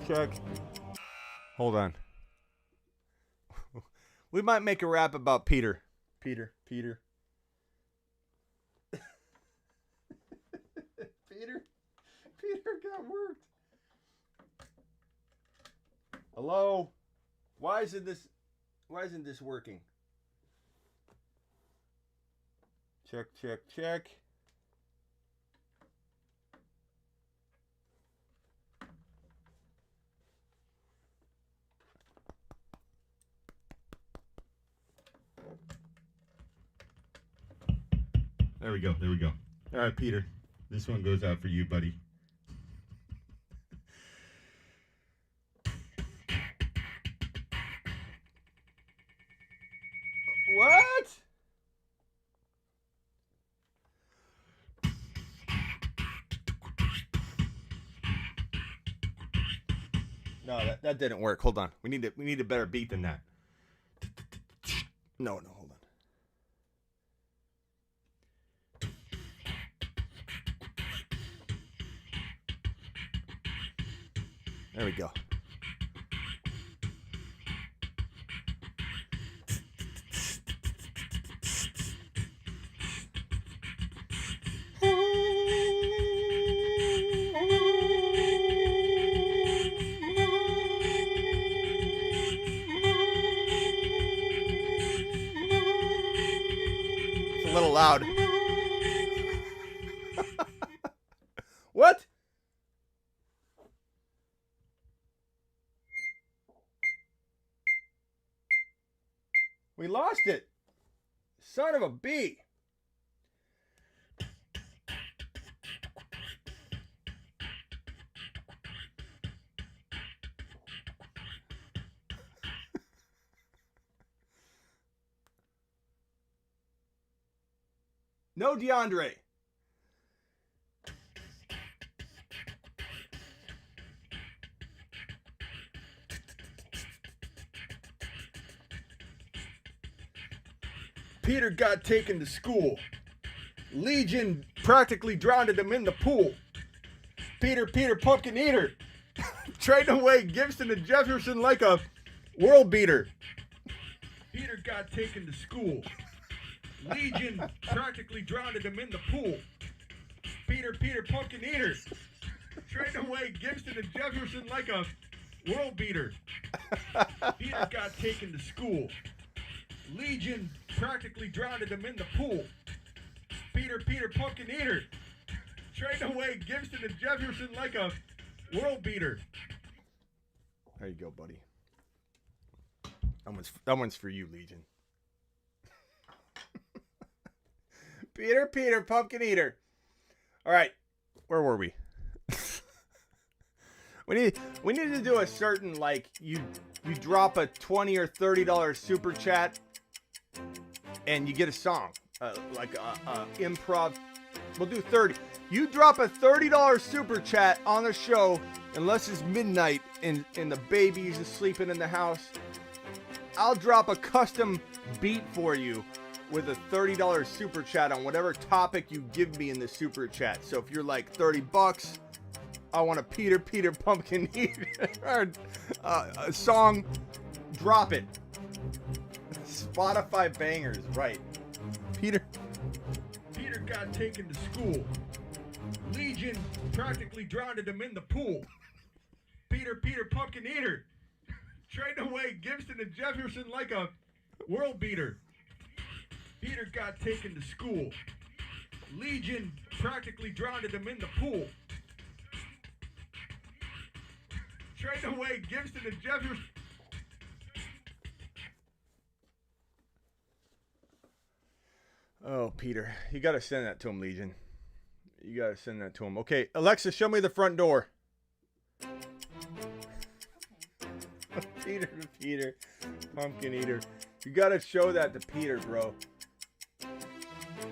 B: Check. Hold on. We might make a rap about Peter. Peter. That worked. Hello? Why isn't this working? Check, check, check.
I: There we go. There we go. All right, Peter. This one goes out for you, buddy.
B: What? No, that didn't work. Hold on. We need a better beat than that. No, hold on. There we go. It's a little loud. What? We lost it. Son of a bee. No DeAndre. Peter got taken to school. Legion practically drowned him in the pool. Peter, pumpkin eater. Trading away Gibson and Jefferson like a world beater. Peter got taken to school. Legion practically drowned him in the pool. Peter, pumpkin eater. Trading away Gibson and Jefferson like a world beater. Peter got taken to school. Legion practically drowned him in the pool. Peter, pumpkin eater. Trading away Gibson and Jefferson like a world beater. There you go, buddy. That one's for you, Legion. Peter, pumpkin eater. All right, where were we? we need to do a certain, like, you drop a $20 or $30 super chat and you get a song, like improv. We'll do 30. You drop a $30 super chat on the show, unless it's midnight and the baby's sleeping in the house. I'll drop a custom beat for you with a $30 super chat on whatever topic you give me in the super chat. So if you're like $30, I want a Peter pumpkin eater a song, drop it. Spotify bangers, right? Peter got taken to school. Legion practically drowned him in the pool. Peter pumpkin eater. Trading away Gibson and Jefferson like a world beater. Peter got taken to school. Legion practically drowned him in the pool. Trading away Gibson and Jefferson. Oh, Peter, you got to send that to him, Legion. You got to send that to him. Okay, Alexa, show me the front door. Peter, pumpkin eater. You got to show that to Peter, bro.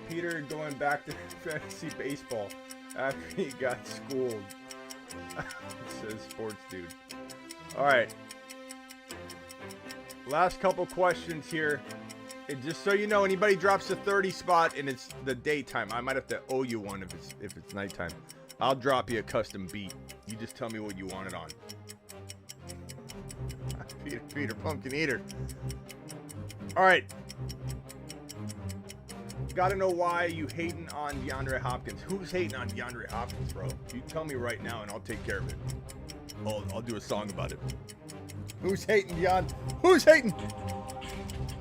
B: Peter going back to fantasy baseball after he got schooled. It says sports dude. All right. Last couple questions here. And just so you know, anybody drops a 30 spot and it's the daytime, I might have to owe you one if it's nighttime. I'll drop you a custom beat. You just tell me what you want it on. Peter, pumpkin eater. All right. Gotta know why you hating on DeAndre Hopkins. Who's hating on DeAndre Hopkins, bro? You tell me right now and I'll take care of it. I'll do a song about it. Who's hating Who's hating?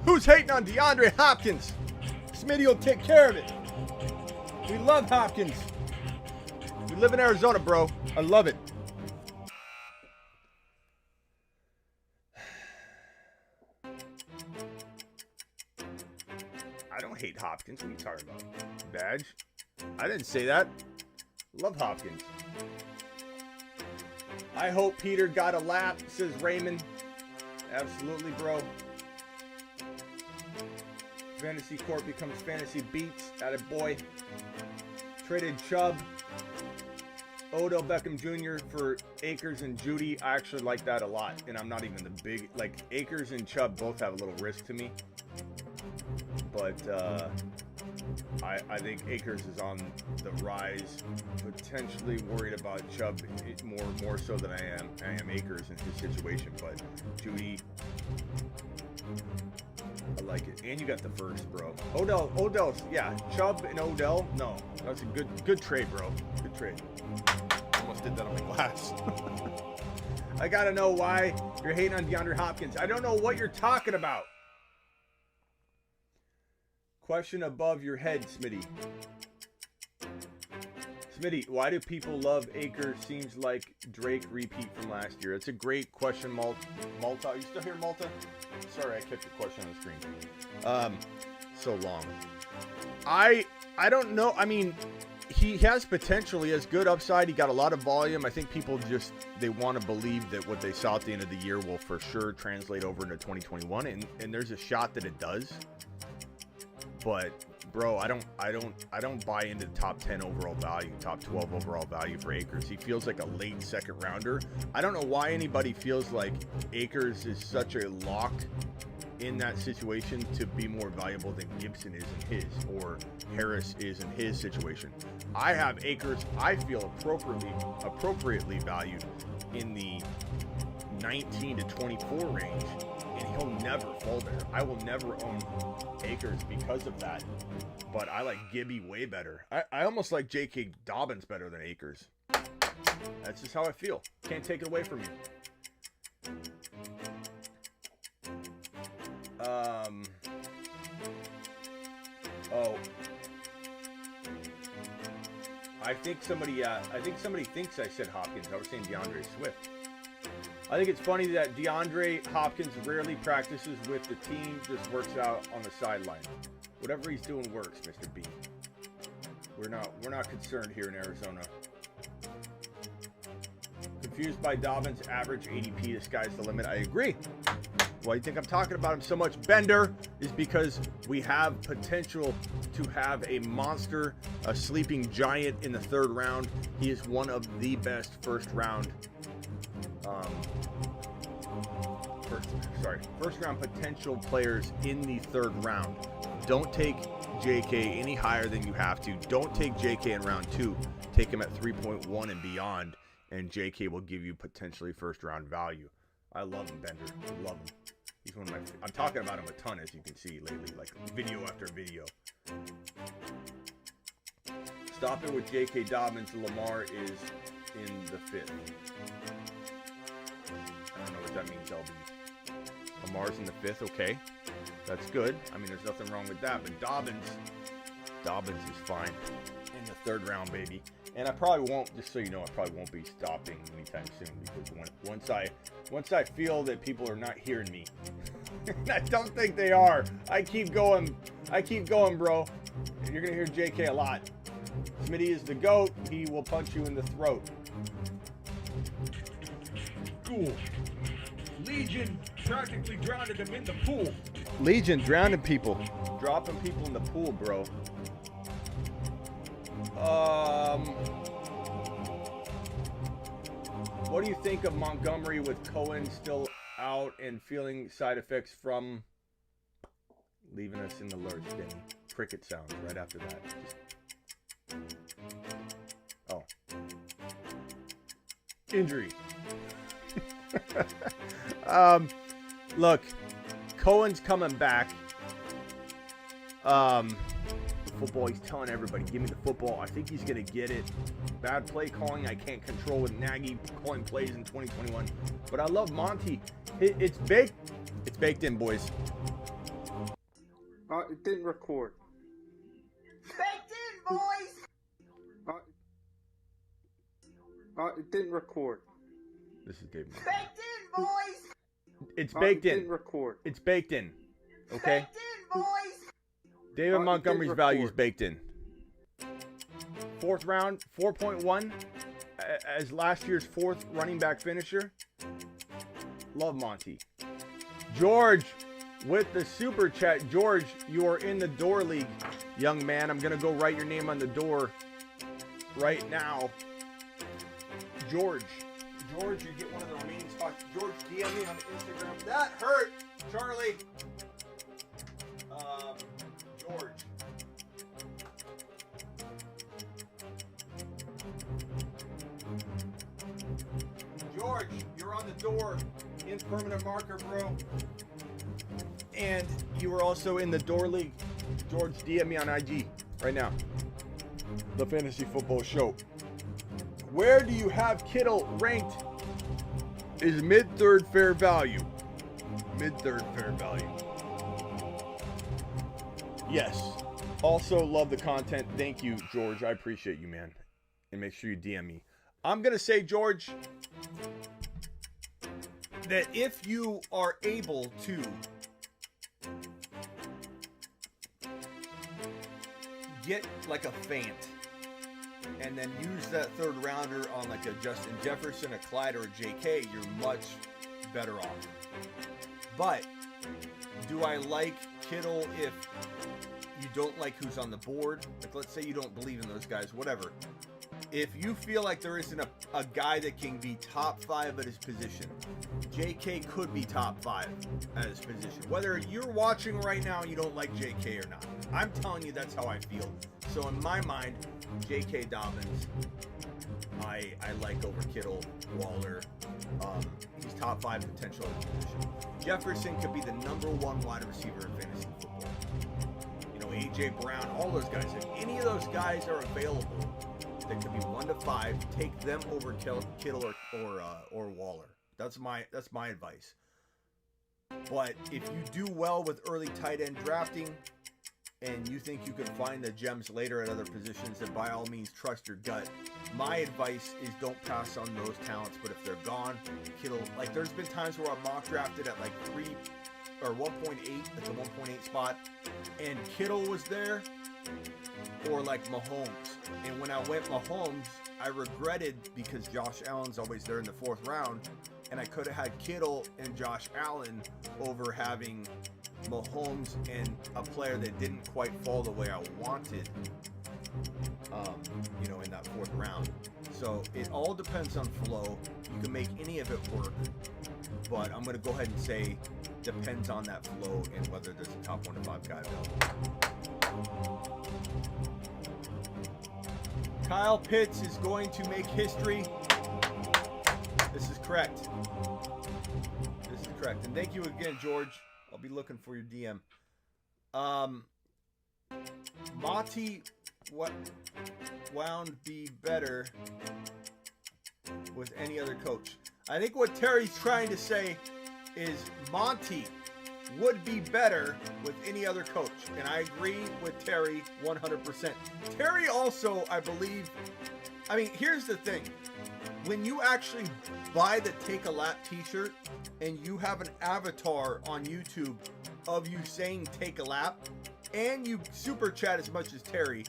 B: Who's hating on DeAndre Hopkins? Smitty will take care of it. We love Hopkins. We live in Arizona, bro. I love it. I don't hate Hopkins. What are you talking about? Badge? I didn't say that. Love Hopkins. I hope Peter got a lap, says Raymond. Absolutely, bro. Fantasy Court becomes Fantasy Beats. Atta boy. Traded Chubb. Odell Beckham Jr. for Akers and Judy. I actually like that a lot. And I'm not even the big... Like, Akers and Chubb both have a little risk to me. But I think Akers is on the rise. Potentially worried about Chubb more so than I am Akers in his situation. But Judy, I like it. And you got the first, bro. Odell's, yeah. Chubb and Odell, no. That's a good trade, bro. Good trade. Almost did that on my glass. I gotta know why you're hating on DeAndre Hopkins. I don't know what you're talking about. Question above your head, Smitty. Smitty, why do people love Akers? Seems like Drake repeat from last year. It's a great question, Malta. Are you still here, Malta? Sorry, I kept your question on the screen. So long. I don't know. I mean, he has potential. He has good upside. He got a lot of volume. I think people just, they want to believe that what they saw at the end of the year will for sure translate over into 2021. And there's a shot that it does. But bro, I don't buy into top 10 overall value, top 12 overall value for Akers. He feels like a late second rounder. I don't know why anybody feels like Akers is such a lock in that situation to be more valuable than Gibson is in his, or Harris is in his situation. I have Akers, I feel appropriately valued in the 19 to 24 range, and he'll never fall there. I will never own Akers because of that, but I like Gibby way better. I almost like J.K. Dobbins better than Akers. That's just how I feel. Can't take it away from you. I think somebody thinks I said Hopkins. I was saying DeAndre Swift. I think it's funny that DeAndre Hopkins rarely practices with the team, just works out on the sideline. Whatever he's doing works, Mr. B. We're not concerned here in Arizona. Confused by Dobbins' average ADP. The sky's the limit. I agree. Why you think I'm talking about him so much, Bender, is because we have potential to have a monster, a sleeping giant in the third round. He is one of the best first round potential players in the third round. Don't take JK any higher than you have to. Don't take JK in round 2. Take him at 3.1 and beyond, and JK will give you potentially first round value. I love him, Bender. I love him. He's one of my. I'm talking about him a ton, as you can see lately, like video after video. Stop it with J.K. Dobbins. Lamar is in the 5th. I don't know what that means, LB. Lamar's in the 5th. Okay, that's good. I mean, there's nothing wrong with that. But Dobbins is fine in the 3rd round, baby. And I probably won't, just so you know, I probably won't be stopping anytime soon, because once I feel that people are not hearing me, I don't think they are. I keep going, bro. You're gonna hear JK a lot. Smitty is the GOAT. He will punch you in the throat. Cool. Legion practically drowned him in the pool. Legion drowning people, dropping people in the pool, bro. What do you think of Montgomery with Cohen still out and feeling side effects from leaving us in the lurch, Denny? Cricket sounds right after that. Oh. Injury. Look, Cohen's coming back. football. He's telling everybody, give me the football. I think he's going to get it. Bad play calling, I can't control with Nagy calling plays in 2021. But I love Monty. It's baked. It's baked in, boys.
J: It didn't record.
K: Baked in, boys!
J: It didn't record.
B: This is Dave.
K: Baked in, boys!
B: It's baked in.
J: It didn't record.
B: It's baked in. Okay?
K: Baked in, boys!
B: David Montgomery's value is baked in. 4th round, 4.1 as last year's 4th running back finisher. Love Monty. George with the super chat. George, you are in the door league, young man. I'm going to go write your name on the door right now. George, you get one of the remaining spots. George, DM me on Instagram. That hurt, Charlie. George. George, you're on the door in permanent marker, bro. And you were also in the door league. George, DM me on IG right now. The Fantasy Football Show. Where do you have Kittle ranked? Is mid-third fair value? Mid-third fair value. Yes. Also love the content. Thank you, George. I appreciate you, man. And make sure you DM me. I'm going to say, George, that if you are able to get like a Fant and then use that 3rd rounder on like a Justin Jefferson, a Clyde, or a JK, you're much better off. But do I like Kittle if you don't like who's on the board? Like, let's say you don't believe in those guys, whatever. If you feel like there isn't a guy that can be top 5 at his position, JK could be top 5 at his position. Whether you're watching right now and you don't like JK or not, I'm telling you that's how I feel. So in my mind, JK Dobbins, I like over Kittle, Waller. He's top 5 potential at his position. Jefferson could be the #1 wide receiver in fantasy football. You know, AJ Brown, all those guys. If any of those guys are available, that could be 1 to 5. Take them over Kittle or Waller. That's my advice. But if you do well with early tight end drafting, and you think you can find the gems later at other positions, then by all means trust your gut. My advice is don't pass on those talents. But if they're gone, Kittle. Like there's been times where I mock drafted at like 3 or 1.8 at the 1.8 spot, and Kittle was there. Or like Mahomes. And when I went Mahomes, I regretted because Josh Allen's always there in the 4th round. And I could have had Kittle and Josh Allen over having Mahomes and a player that didn't quite fall the way I wanted, in that 4th round. So it all depends on flow. You can make any of it work. But I'm going to go ahead and say depends on that flow and whether there's a top 1 to 5 guy available. Kyle Pitts is going to make history. This is correct. And thank you again, George. I'll be looking for your DM. Monty, what wound be better with any other coach? I think what Terry's trying to say is Monty would be better with any other coach. And I agree with Terry 100%. Terry also, I believe, here's the thing. When you actually buy the Take a Lap t-shirt and you have an avatar on YouTube of you saying take a lap and you super chat as much as Terry,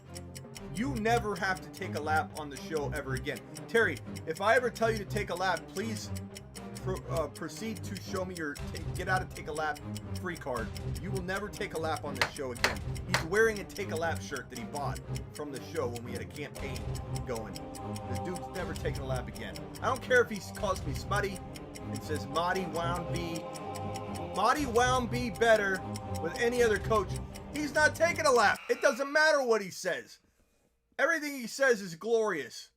B: you never have to take a lap on the show ever again. Terry, if I ever tell you to take a lap, please proceed to show me your get out of take a lap free card. You will never take a lap on this show again. He's wearing a take a lap shirt that he bought from the show when we had a campaign going. This dude's never taken a lap again. I don't care if he calls me smutty and says Marty wound be better with any other coach. He's not taking a lap. It doesn't matter what he says. Everything he says is glorious.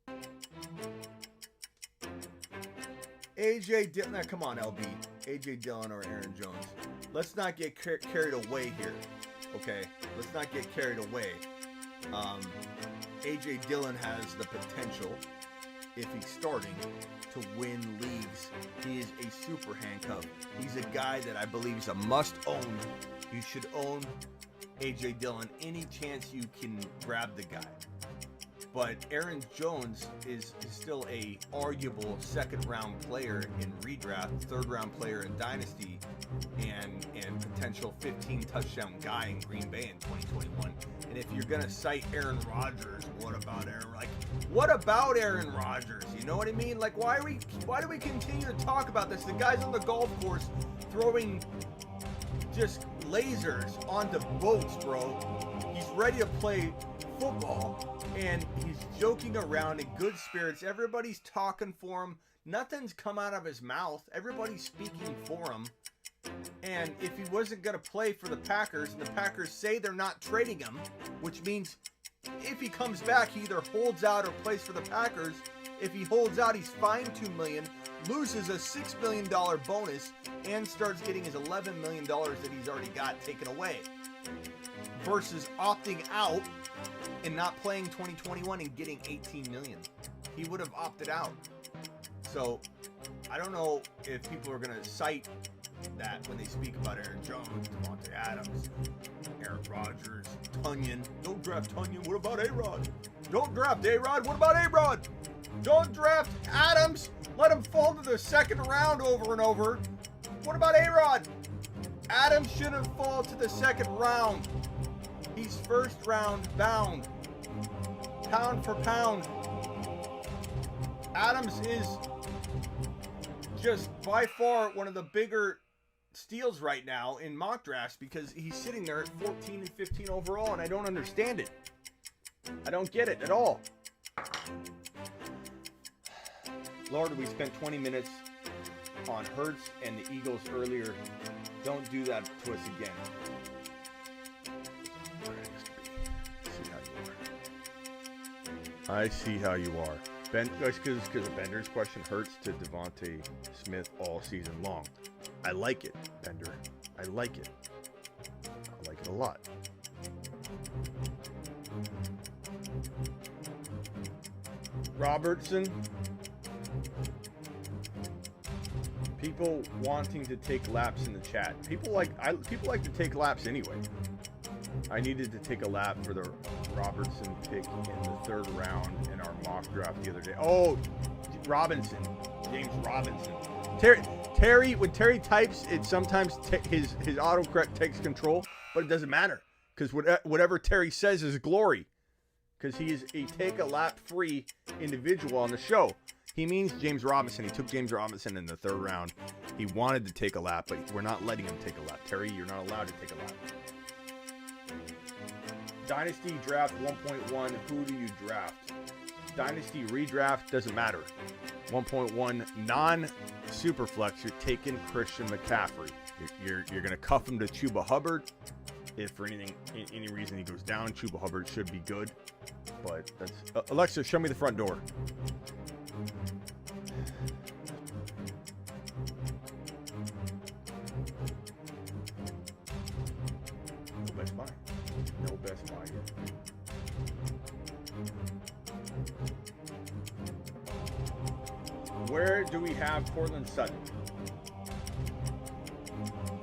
B: AJ Dillon, now come on, LB. AJ Dillon or Aaron Jones. Let's not get carried away here, okay? Let's not get carried away.
L: A.J. Dillon has the potential, if he's starting, to win leagues. He is a super handcuff. He's a guy that I believe is a must-own. You should own A.J. Dillon any chance you can grab the guy. But Aaron Jones is still a arguable second-round player in redraft, third-round player in dynasty, and potential 15-touchdown guy in Green Bay in 2021. And if you're gonna cite Aaron Rodgers, what about Aaron Rodgers? You know what I mean? Like, why do we continue to talk about this? The guy's on the golf course throwing just lasers onto boats, bro. He's ready to play football. And he's joking around in good spirits. Everybody's talking for him. Nothing's come out of his mouth. Everybody's speaking for him. And if he wasn't going to play for the Packers, and the Packers say they're not trading him, which means if he comes back, he either holds out or plays for the Packers. If he holds out, he's fined $2 million, loses a $6 million bonus, and starts getting his $11 million that he's already got taken away. Versus opting out and not playing 2021 and getting $18 million. He would have opted out. So I don't know if people are going to cite that when they speak about Aaron Jones, Devontae Adams, Aaron Rodgers, Tunyon. Don't draft Tunyon. What about A-Rod? Don't draft A-Rod. What about A-Rod? Don't draft Adams. Let him fall to the second round over and over. What about A-Rod? Adams shouldn't fall to the second round. He's first round bound. Pound for pound. Adams is just by far one of the bigger steals right now in mock drafts because he's sitting there at 14 and 15 overall, and I don't understand it. I don't get it at all. Lord, we spent 20 minutes on Hurts and the Eagles earlier. Don't do that to us again. I see how you are. Because of Bender's question, Hurts to Devontae Smith all season long. I like it, Bender. I like it. I like it a lot. Robertson. People wanting to take laps in the chat. People like to take laps anyway. I needed to take a lap for the Robertson pick in the third round in our mock draft the other day. Oh, Robinson, James Robinson. Terry, when Terry types, it sometimes his autocorrect takes control, but it doesn't matter because whatever Terry says is glory, because he is a take a lap free individual on the show. He means James Robinson. He took James Robinson in the third round. He wanted to take a lap, but we're not letting him take a lap. Terry, you're not allowed to take a lap. Dynasty draft 1.1, who do you draft? Dynasty redraft, doesn't matter. 1.1 non-superflex, you're taking Christian McCaffrey. You're going to cuff him to Chuba Hubbard. If for any reason he goes down, Chuba Hubbard should be good. But that's Alexa, show me the front door. No Best Buy. No Best Buy yet. Where do we have Cortland Sutton?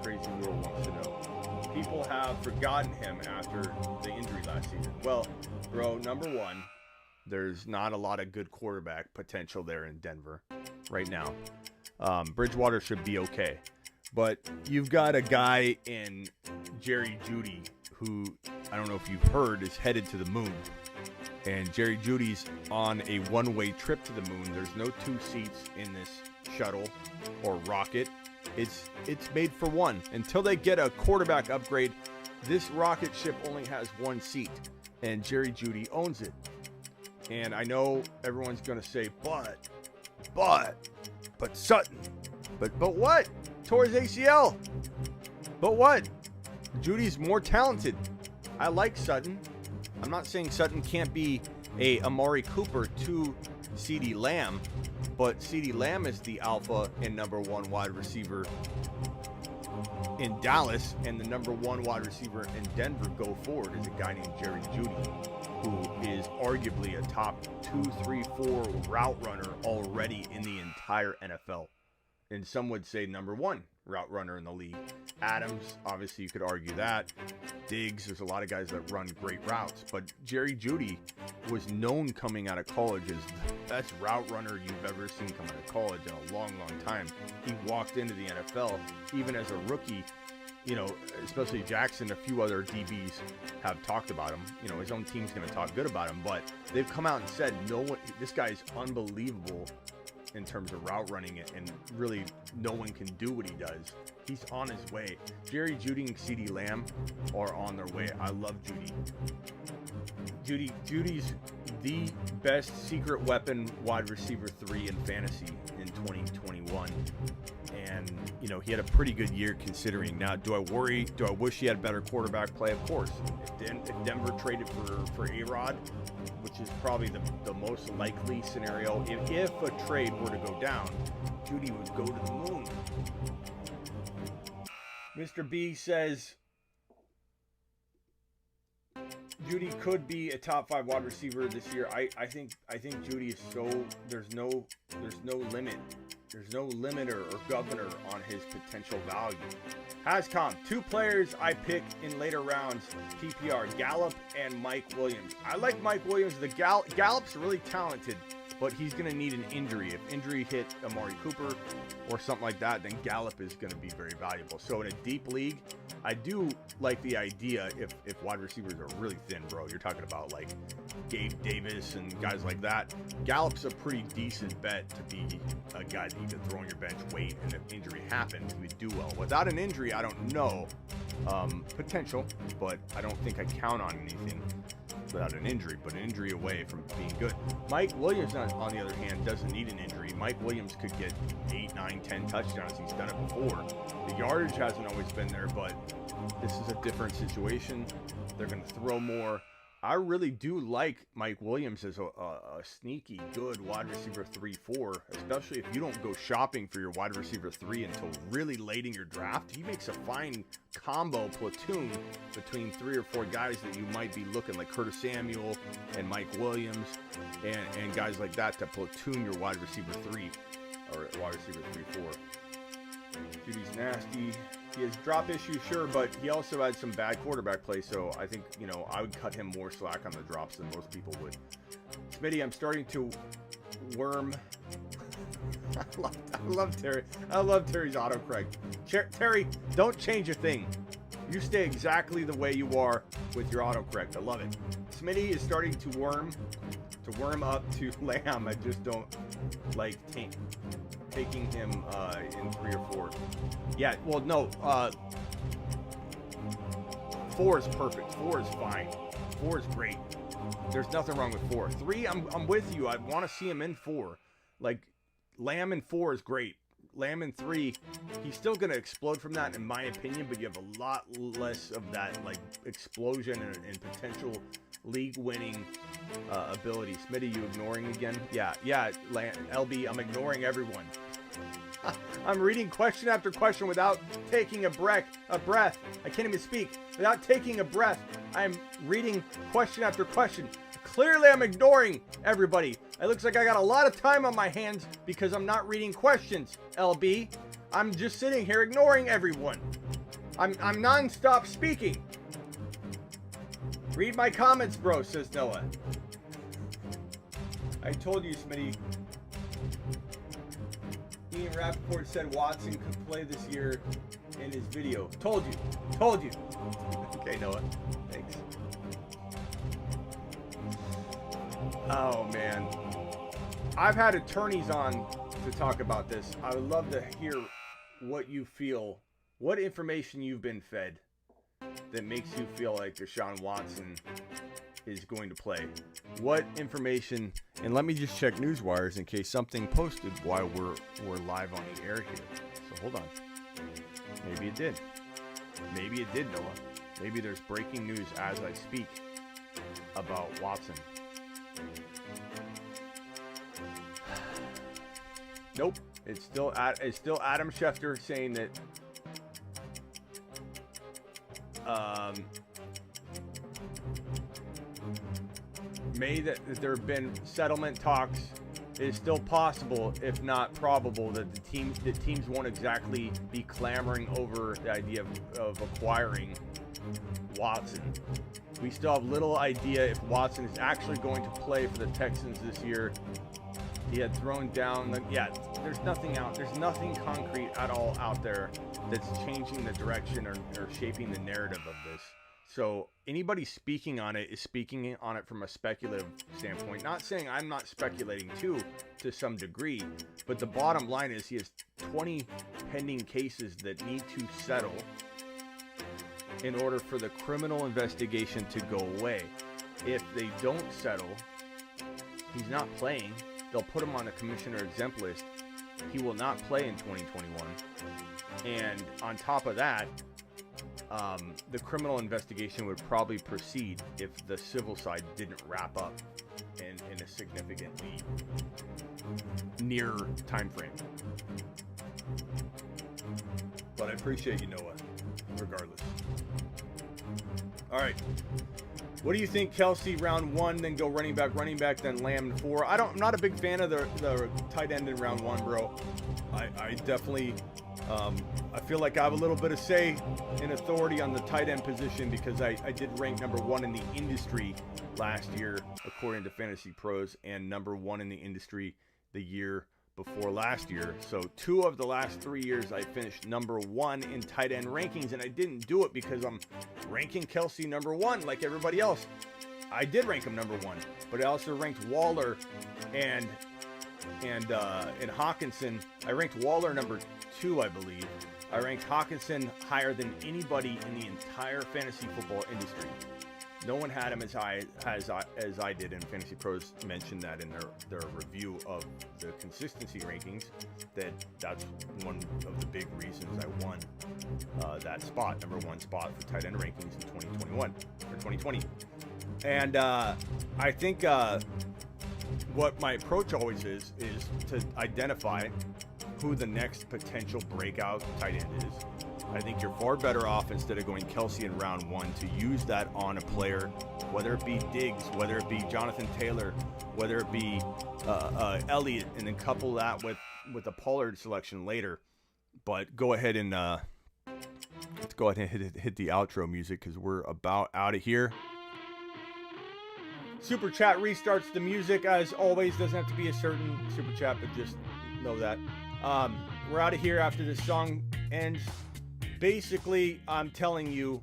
L: Crazy World wants to know. People have forgotten him after the injury last season. Well, bro, number one, there's not a lot of good quarterback potential there in Denver right now. Bridgewater should be okay. But you've got a guy in Jerry Jeudy who, I don't know if you've heard, is headed to the moon. And Jerry Judy's on a one-way trip to the moon. There's no two seats in this shuttle or rocket. It's made for one. Until they get a quarterback upgrade, this rocket ship only has one seat. And Jerry Jeudy owns it. And I know everyone's going to say, but Sutton. But what? Tore his ACL. But what? Judy's more talented. I like Sutton. I'm not saying Sutton can't be a Amari Cooper to CeeDee Lamb, but CeeDee Lamb is the alpha and number one wide receiver in Dallas, and the number one wide receiver in Denver go forward is a guy named Jerry Jeudy.
B: who is arguably a top 2, 3, 4 route runner already in the entire NFL. And some would say number 1 route runner in the league. Adams, obviously you could argue that. Diggs, there's a lot of guys that run great routes. But Jerry Jeudy was known coming out of college as the best route runner you've ever seen come out of college in a long, long time. He walked into the NFL, even as a rookie, you know, especially Jackson, a few other DBs have talked about him. You know, his own team's going to talk good about him, but they've come out and said, no one, this guy's unbelievable in terms of route running it, and really no one can do what he does. He's on his way. Jerry Jeudy and CeeDee Lamb are on their way. I love Jeudy. Judy's the best secret weapon wide receiver 3 in fantasy in 2021. And, you know, he had a pretty good year considering. Now, do I worry? Do I wish he had better quarterback play? Of course. If Denver traded for A-Rod, which is probably the most likely scenario, if a trade were to go down, Jeudy would go to the moon. Mr. B says Jeudy could be a top 5 wide receiver this year. I think Jeudy is so there's no limit. There's no limiter or governor on his potential value. Hascom, 2 players I pick in later rounds, PPR, Gallup and Mike Williams. I like Mike Williams. Gallup's really talented, but he's going to need an injury. If injury hit Amari Cooper or something like that, then Gallup is going to be very valuable. So in a deep league, I do like the idea if wide receivers are really thin, bro. You're talking about like Gabe Davis and guys like that. Gallup's a pretty decent bet to be a guy that you can throw on your bench, wait, and if injury happens, he would do well. Without an injury, I don't know. Potential, but I don't think I count on anything without an injury, but an injury away from being good. Mike Williams, on the other hand, doesn't need an injury. Mike Williams could get 8, 9, 10 touchdowns. He's done it before. The yardage hasn't always been there, but this is a different situation. They're going to throw more. I really do like Mike Williams as a sneaky good wide receiver 3-4, especially if you don't go shopping for your wide receiver 3 until really late in your draft. He makes a fine combo platoon between 3 or 4 guys that you might be looking, like Curtis Samuel and Mike Williams and guys like that, to platoon your wide receiver 3 or wide receiver 3-4. Judy's nasty. He has drop issues, sure, but he also had some bad quarterback play, so I think, you know, I would cut him more slack on the drops than most people would. Smitty, I'm starting to worm. I love Terry. I love Terry's autocorrect. Terry, don't change a thing. You stay exactly the way you are with your autocorrect. I love it. Smitty is starting to worm up to Lamb. I just don't like taking him in 3 or 4. Yeah, well, no. 4 is perfect. 4 is fine. 4 is great. There's nothing wrong with 4. 3, I'm with you. I want to see him in 4. Like, Lamb in 4 is great. Lamb in 3, he's still going to explode from that, in my opinion, but you have a lot less of that, like, explosion and potential league-winning ability. Smitty, you ignoring again? Yeah, LB, I'm ignoring everyone. I'm reading question after question without taking a breath. I can't even speak. Without taking a breath, I'm reading question after question. Clearly, I'm ignoring everybody. It looks like I got a lot of time on my hands because I'm not reading questions, LB. I'm just sitting here ignoring everyone. I'm non-stop speaking. Read my comments, bro, says Noah. I told you, Smitty. Ian Rappaport said Watson could play this year in his video. Told you. Okay, Noah. Thanks. Oh, man. I've had attorneys on to talk about this. I would love to hear what you feel, what information you've been fed that makes you feel like Deshaun Watson is going to play. What information, and let me just check Newswires in case something posted while we're live on the air here. So hold on. Maybe it did. Maybe it did, Noah. Maybe there's breaking news as I speak about Watson. Nope. It's still Adam Schefter saying that may that there have been settlement talks. It is still possible, if not probable, that the teams won't exactly be clamoring over the idea of acquiring Watson. We still have little idea if Watson is actually going to play for the Texans this year. He had thrown down, there's nothing concrete at all out there that's changing the direction or shaping the narrative of this. So anybody speaking on it is speaking on it from a speculative standpoint. Not saying I'm not speculating too, to some degree, but the bottom line is he has 20 pending cases that need to settle in order for the criminal investigation to go away. If they don't settle, he's not playing. They'll put him on the commissioner exempt list. He will not play in 2021. And on top of that, the criminal investigation would probably proceed if the civil side didn't wrap up in a significantly near time frame. But I appreciate you, Noah, regardless. All right. What do you think, Kelsey? Round 1, then go running back, then Lamb 4. I'm not a big fan of the tight end in round 1, bro. I definitely, I feel like I have a little bit of say and authority on the tight end position because I did rank number 1 in the industry last year, according to Fantasy Pros, and number 1 in the industry the year before last year. So 2 of the last 3 years I finished number 1 in tight end rankings, and I didn't do it because I'm ranking Kelsey number 1 like everybody else. I did rank him number 1, but I also ranked Waller and Hawkinson. I ranked Waller number 2, I believe. I ranked Hawkinson higher than anybody in the entire fantasy football industry. No one had him as high as I did, and Fantasy Pros mentioned that in their review of the consistency rankings, that's one of the big reasons I won that spot, number 1 spot for tight end rankings in 2021 or 2020. And I think what my approach always is to identify who the next potential breakout tight end is. I think you're far better off, instead of going Kelsey in round 1, to use that on a player, whether it be Diggs, whether it be Jonathan Taylor, whether it be Elliott, and then couple that with a Pollard selection later. But go ahead and let's go ahead and hit the outro music because we're about out of here. Super Chat restarts the music as always. Doesn't have to be a certain Super Chat, but just know that. We're out of here after this song ends. Basically, I'm telling you,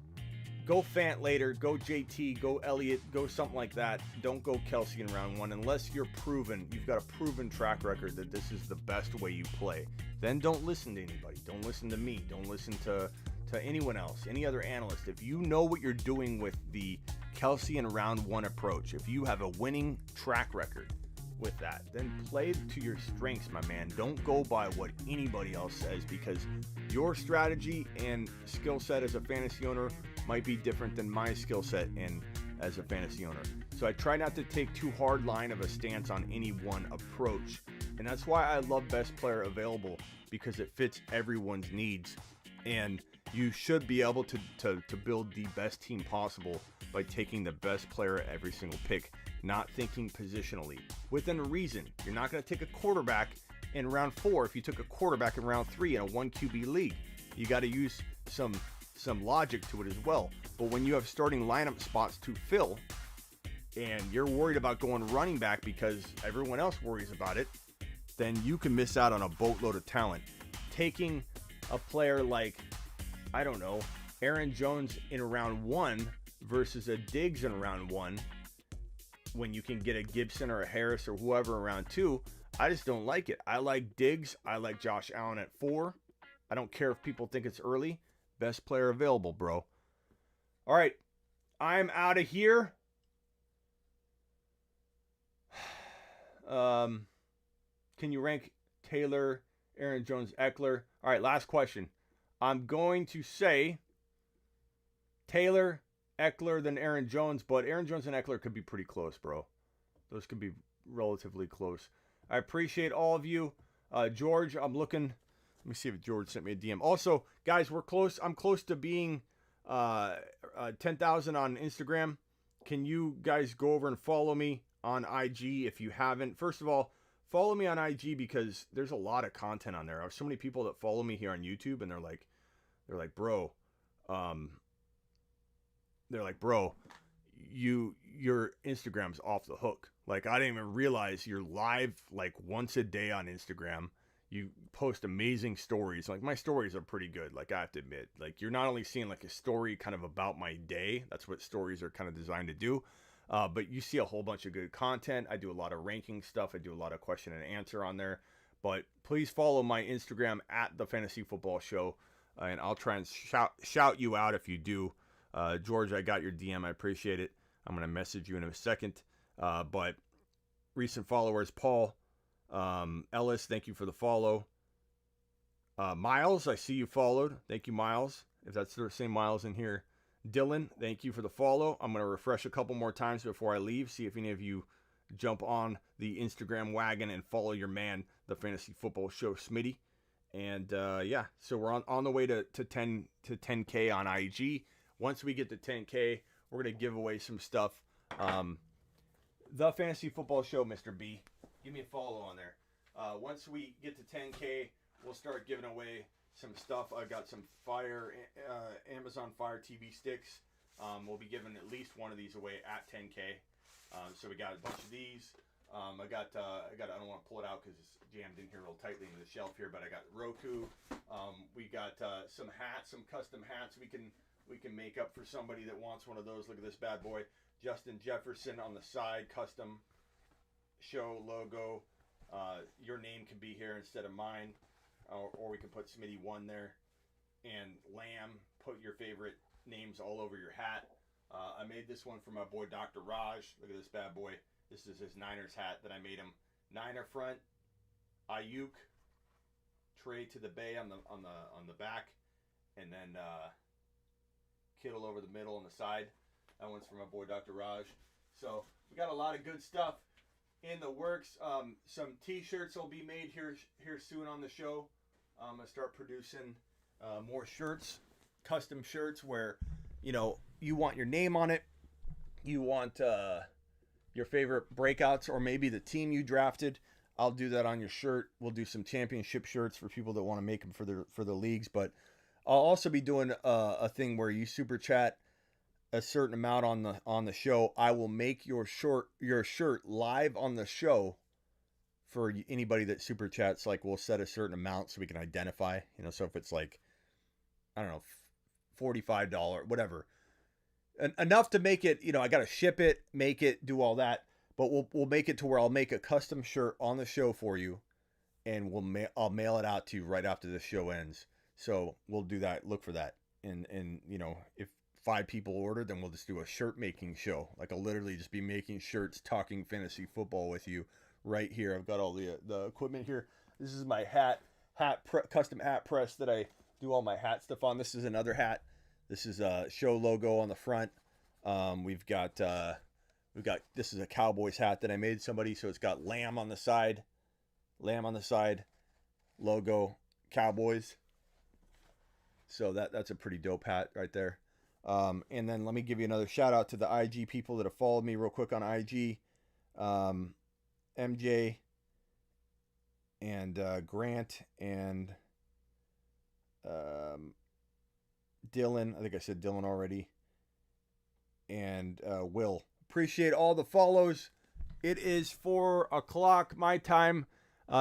B: go Fant later, go JT, go Elliott, go something like that. Don't go Kelsey in round 1 unless you've got a proven track record that this is the best way you play. Then don't listen to anybody. Don't listen to me. Don't listen to anyone else, any other analyst. If you know what you're doing with the Kelsey in round 1 approach, if you have a winning track record with that, then play to your strengths, my man. Don't go by what anybody else says, because your strategy and skill set as a fantasy owner might be different than my skill set and as a fantasy owner. So I try not to take too hard line of a stance on any one approach, and that's why I love Best Player Available, because it fits everyone's needs, and you should be able to build the best team possible by taking the best player at every single pick, not thinking positionally. Within reason, you're not going to take a quarterback in round 4 if you took a quarterback in round 3 in a 1 QB league. You got to use some logic to it as well. But when you have starting lineup spots to fill, and you're worried about going running back because everyone else worries about it, then you can miss out on a boatload of talent. Taking a player like, I don't know, Aaron Jones in round 1 versus a Diggs in round 1, when you can get a Gibson or a Harris or whoever in round 2, I just don't like it. I like Diggs. I like Josh Allen at 4. I don't care if people think it's early. Best player available, bro. All right, I'm out of here. Can you rank Taylor, Aaron Jones, Eckler? All right, last question. I'm going to say Taylor, Eckler, then Aaron Jones, but Aaron Jones and Eckler could be pretty close, bro. Those could be relatively close. I appreciate all of you. George, I'm looking. Let me see if George sent me a DM. Also, guys, we're close. I'm close to being 10,000 on Instagram. can you guys go over and follow me on IG if you haven't? First of all, follow me on IG because there's a lot of content on there. I have so many people that follow me here on YouTube, and they're like, bro, your Instagram's off the hook. Like, I didn't even realize you're live like once a day on Instagram. You post amazing stories. Like, my stories are pretty good. Like, I have to admit, like, you're not only seeing like a story kind of about my day. That's what stories are kind of designed to do. But you see a whole bunch of good content. I do a lot of ranking stuff. I do a lot of question and answer on there. But please follow my Instagram at the Fantasy Football Show, and I'll try and shout you out if you do. George, I got your DM. I appreciate it. I'm gonna message you in a second. But recent followers, Paul Ellis, thank you for the follow. Miles, I see you followed. Thank you, Miles. If that's the same Miles in here. Dylan, thank you for the follow. I'm going to refresh a couple more times before I leave. See if any of you jump on the Instagram wagon and follow your man, the Fantasy Football Show, Smitty. And yeah, so we're on the way to 10K on IG. Once we get to 10K, we're going to give away some stuff. The Fantasy Football Show, Mr. B. Give me a follow on there. Once we get to 10K, we'll start giving away some stuff. I got some Amazon Fire TV sticks. We'll be giving at least one of these away at 10K. So we got a bunch of these. I don't want to pull it out because it's jammed in here real tightly into the shelf here, but I got Roku. We got some hats, some custom hats we can make up for somebody that wants one of those. Look at this bad boy. Justin Jefferson on the side, custom show logo. Your name can be here instead of mine. Or we can put Smitty1 there. And Lamb, put your favorite names all over your hat. I made this one for my boy Dr. Raj. Look at this bad boy. This is his Niners hat that I made him. Niner front, Ayuk, Trey to the Bay on the back, and then Kittle over the middle on the side. That one's for my boy Dr. Raj. So we got a lot of good stuff in the works. Some t-shirts will be made here soon on the show. I'm gonna start producing more shirts, custom shirts where you want your name on it, you want your favorite breakouts or maybe the team you drafted. I'll do that on your shirt. We'll do some championship shirts for people that want to make them for the leagues, but I'll also be doing a thing where you super chat a certain amount on the show. I will make your shirt live on the show for anybody that super chats. Like, we'll set a certain amount so we can identify, so if it's like, I don't know, $45, whatever, enough to make it, I got to ship it, make it, do all that, but we'll make it to where I'll make a custom shirt on the show for you, and I'll mail it out to you right after the show ends. So we'll do that. Look for that. And if 5 people order, then we'll just do a shirt making show. Like, I'll literally just be making shirts, talking fantasy football with you right here. I've got all the equipment here. This is my custom hat press that I do all my hat stuff on. This is another hat. This is a show logo on the front. We've got this is a Cowboys hat that I made somebody, so it's got lamb on the side, logo, Cowboys. So that's a pretty dope hat right there. And then let me give you another shout out to the IG people that have followed me real quick on IG. MJ and Grant and Dylan. I think I said Dylan already. And Will. Appreciate all the follows. It is 4 o'clock my time,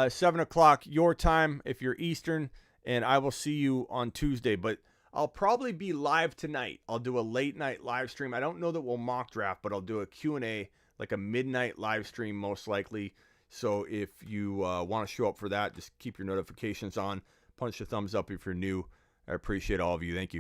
B: 7 o'clock your time if you're Eastern, and I will see you on Tuesday. But I'll probably be live tonight. I'll do a late night live stream. I don't know that we'll mock draft, but I'll do a Q&A, like a midnight live stream most likely. So if you want to show up for that, just keep your notifications on. Punch the thumbs up if you're new. I appreciate all of you. Thank you.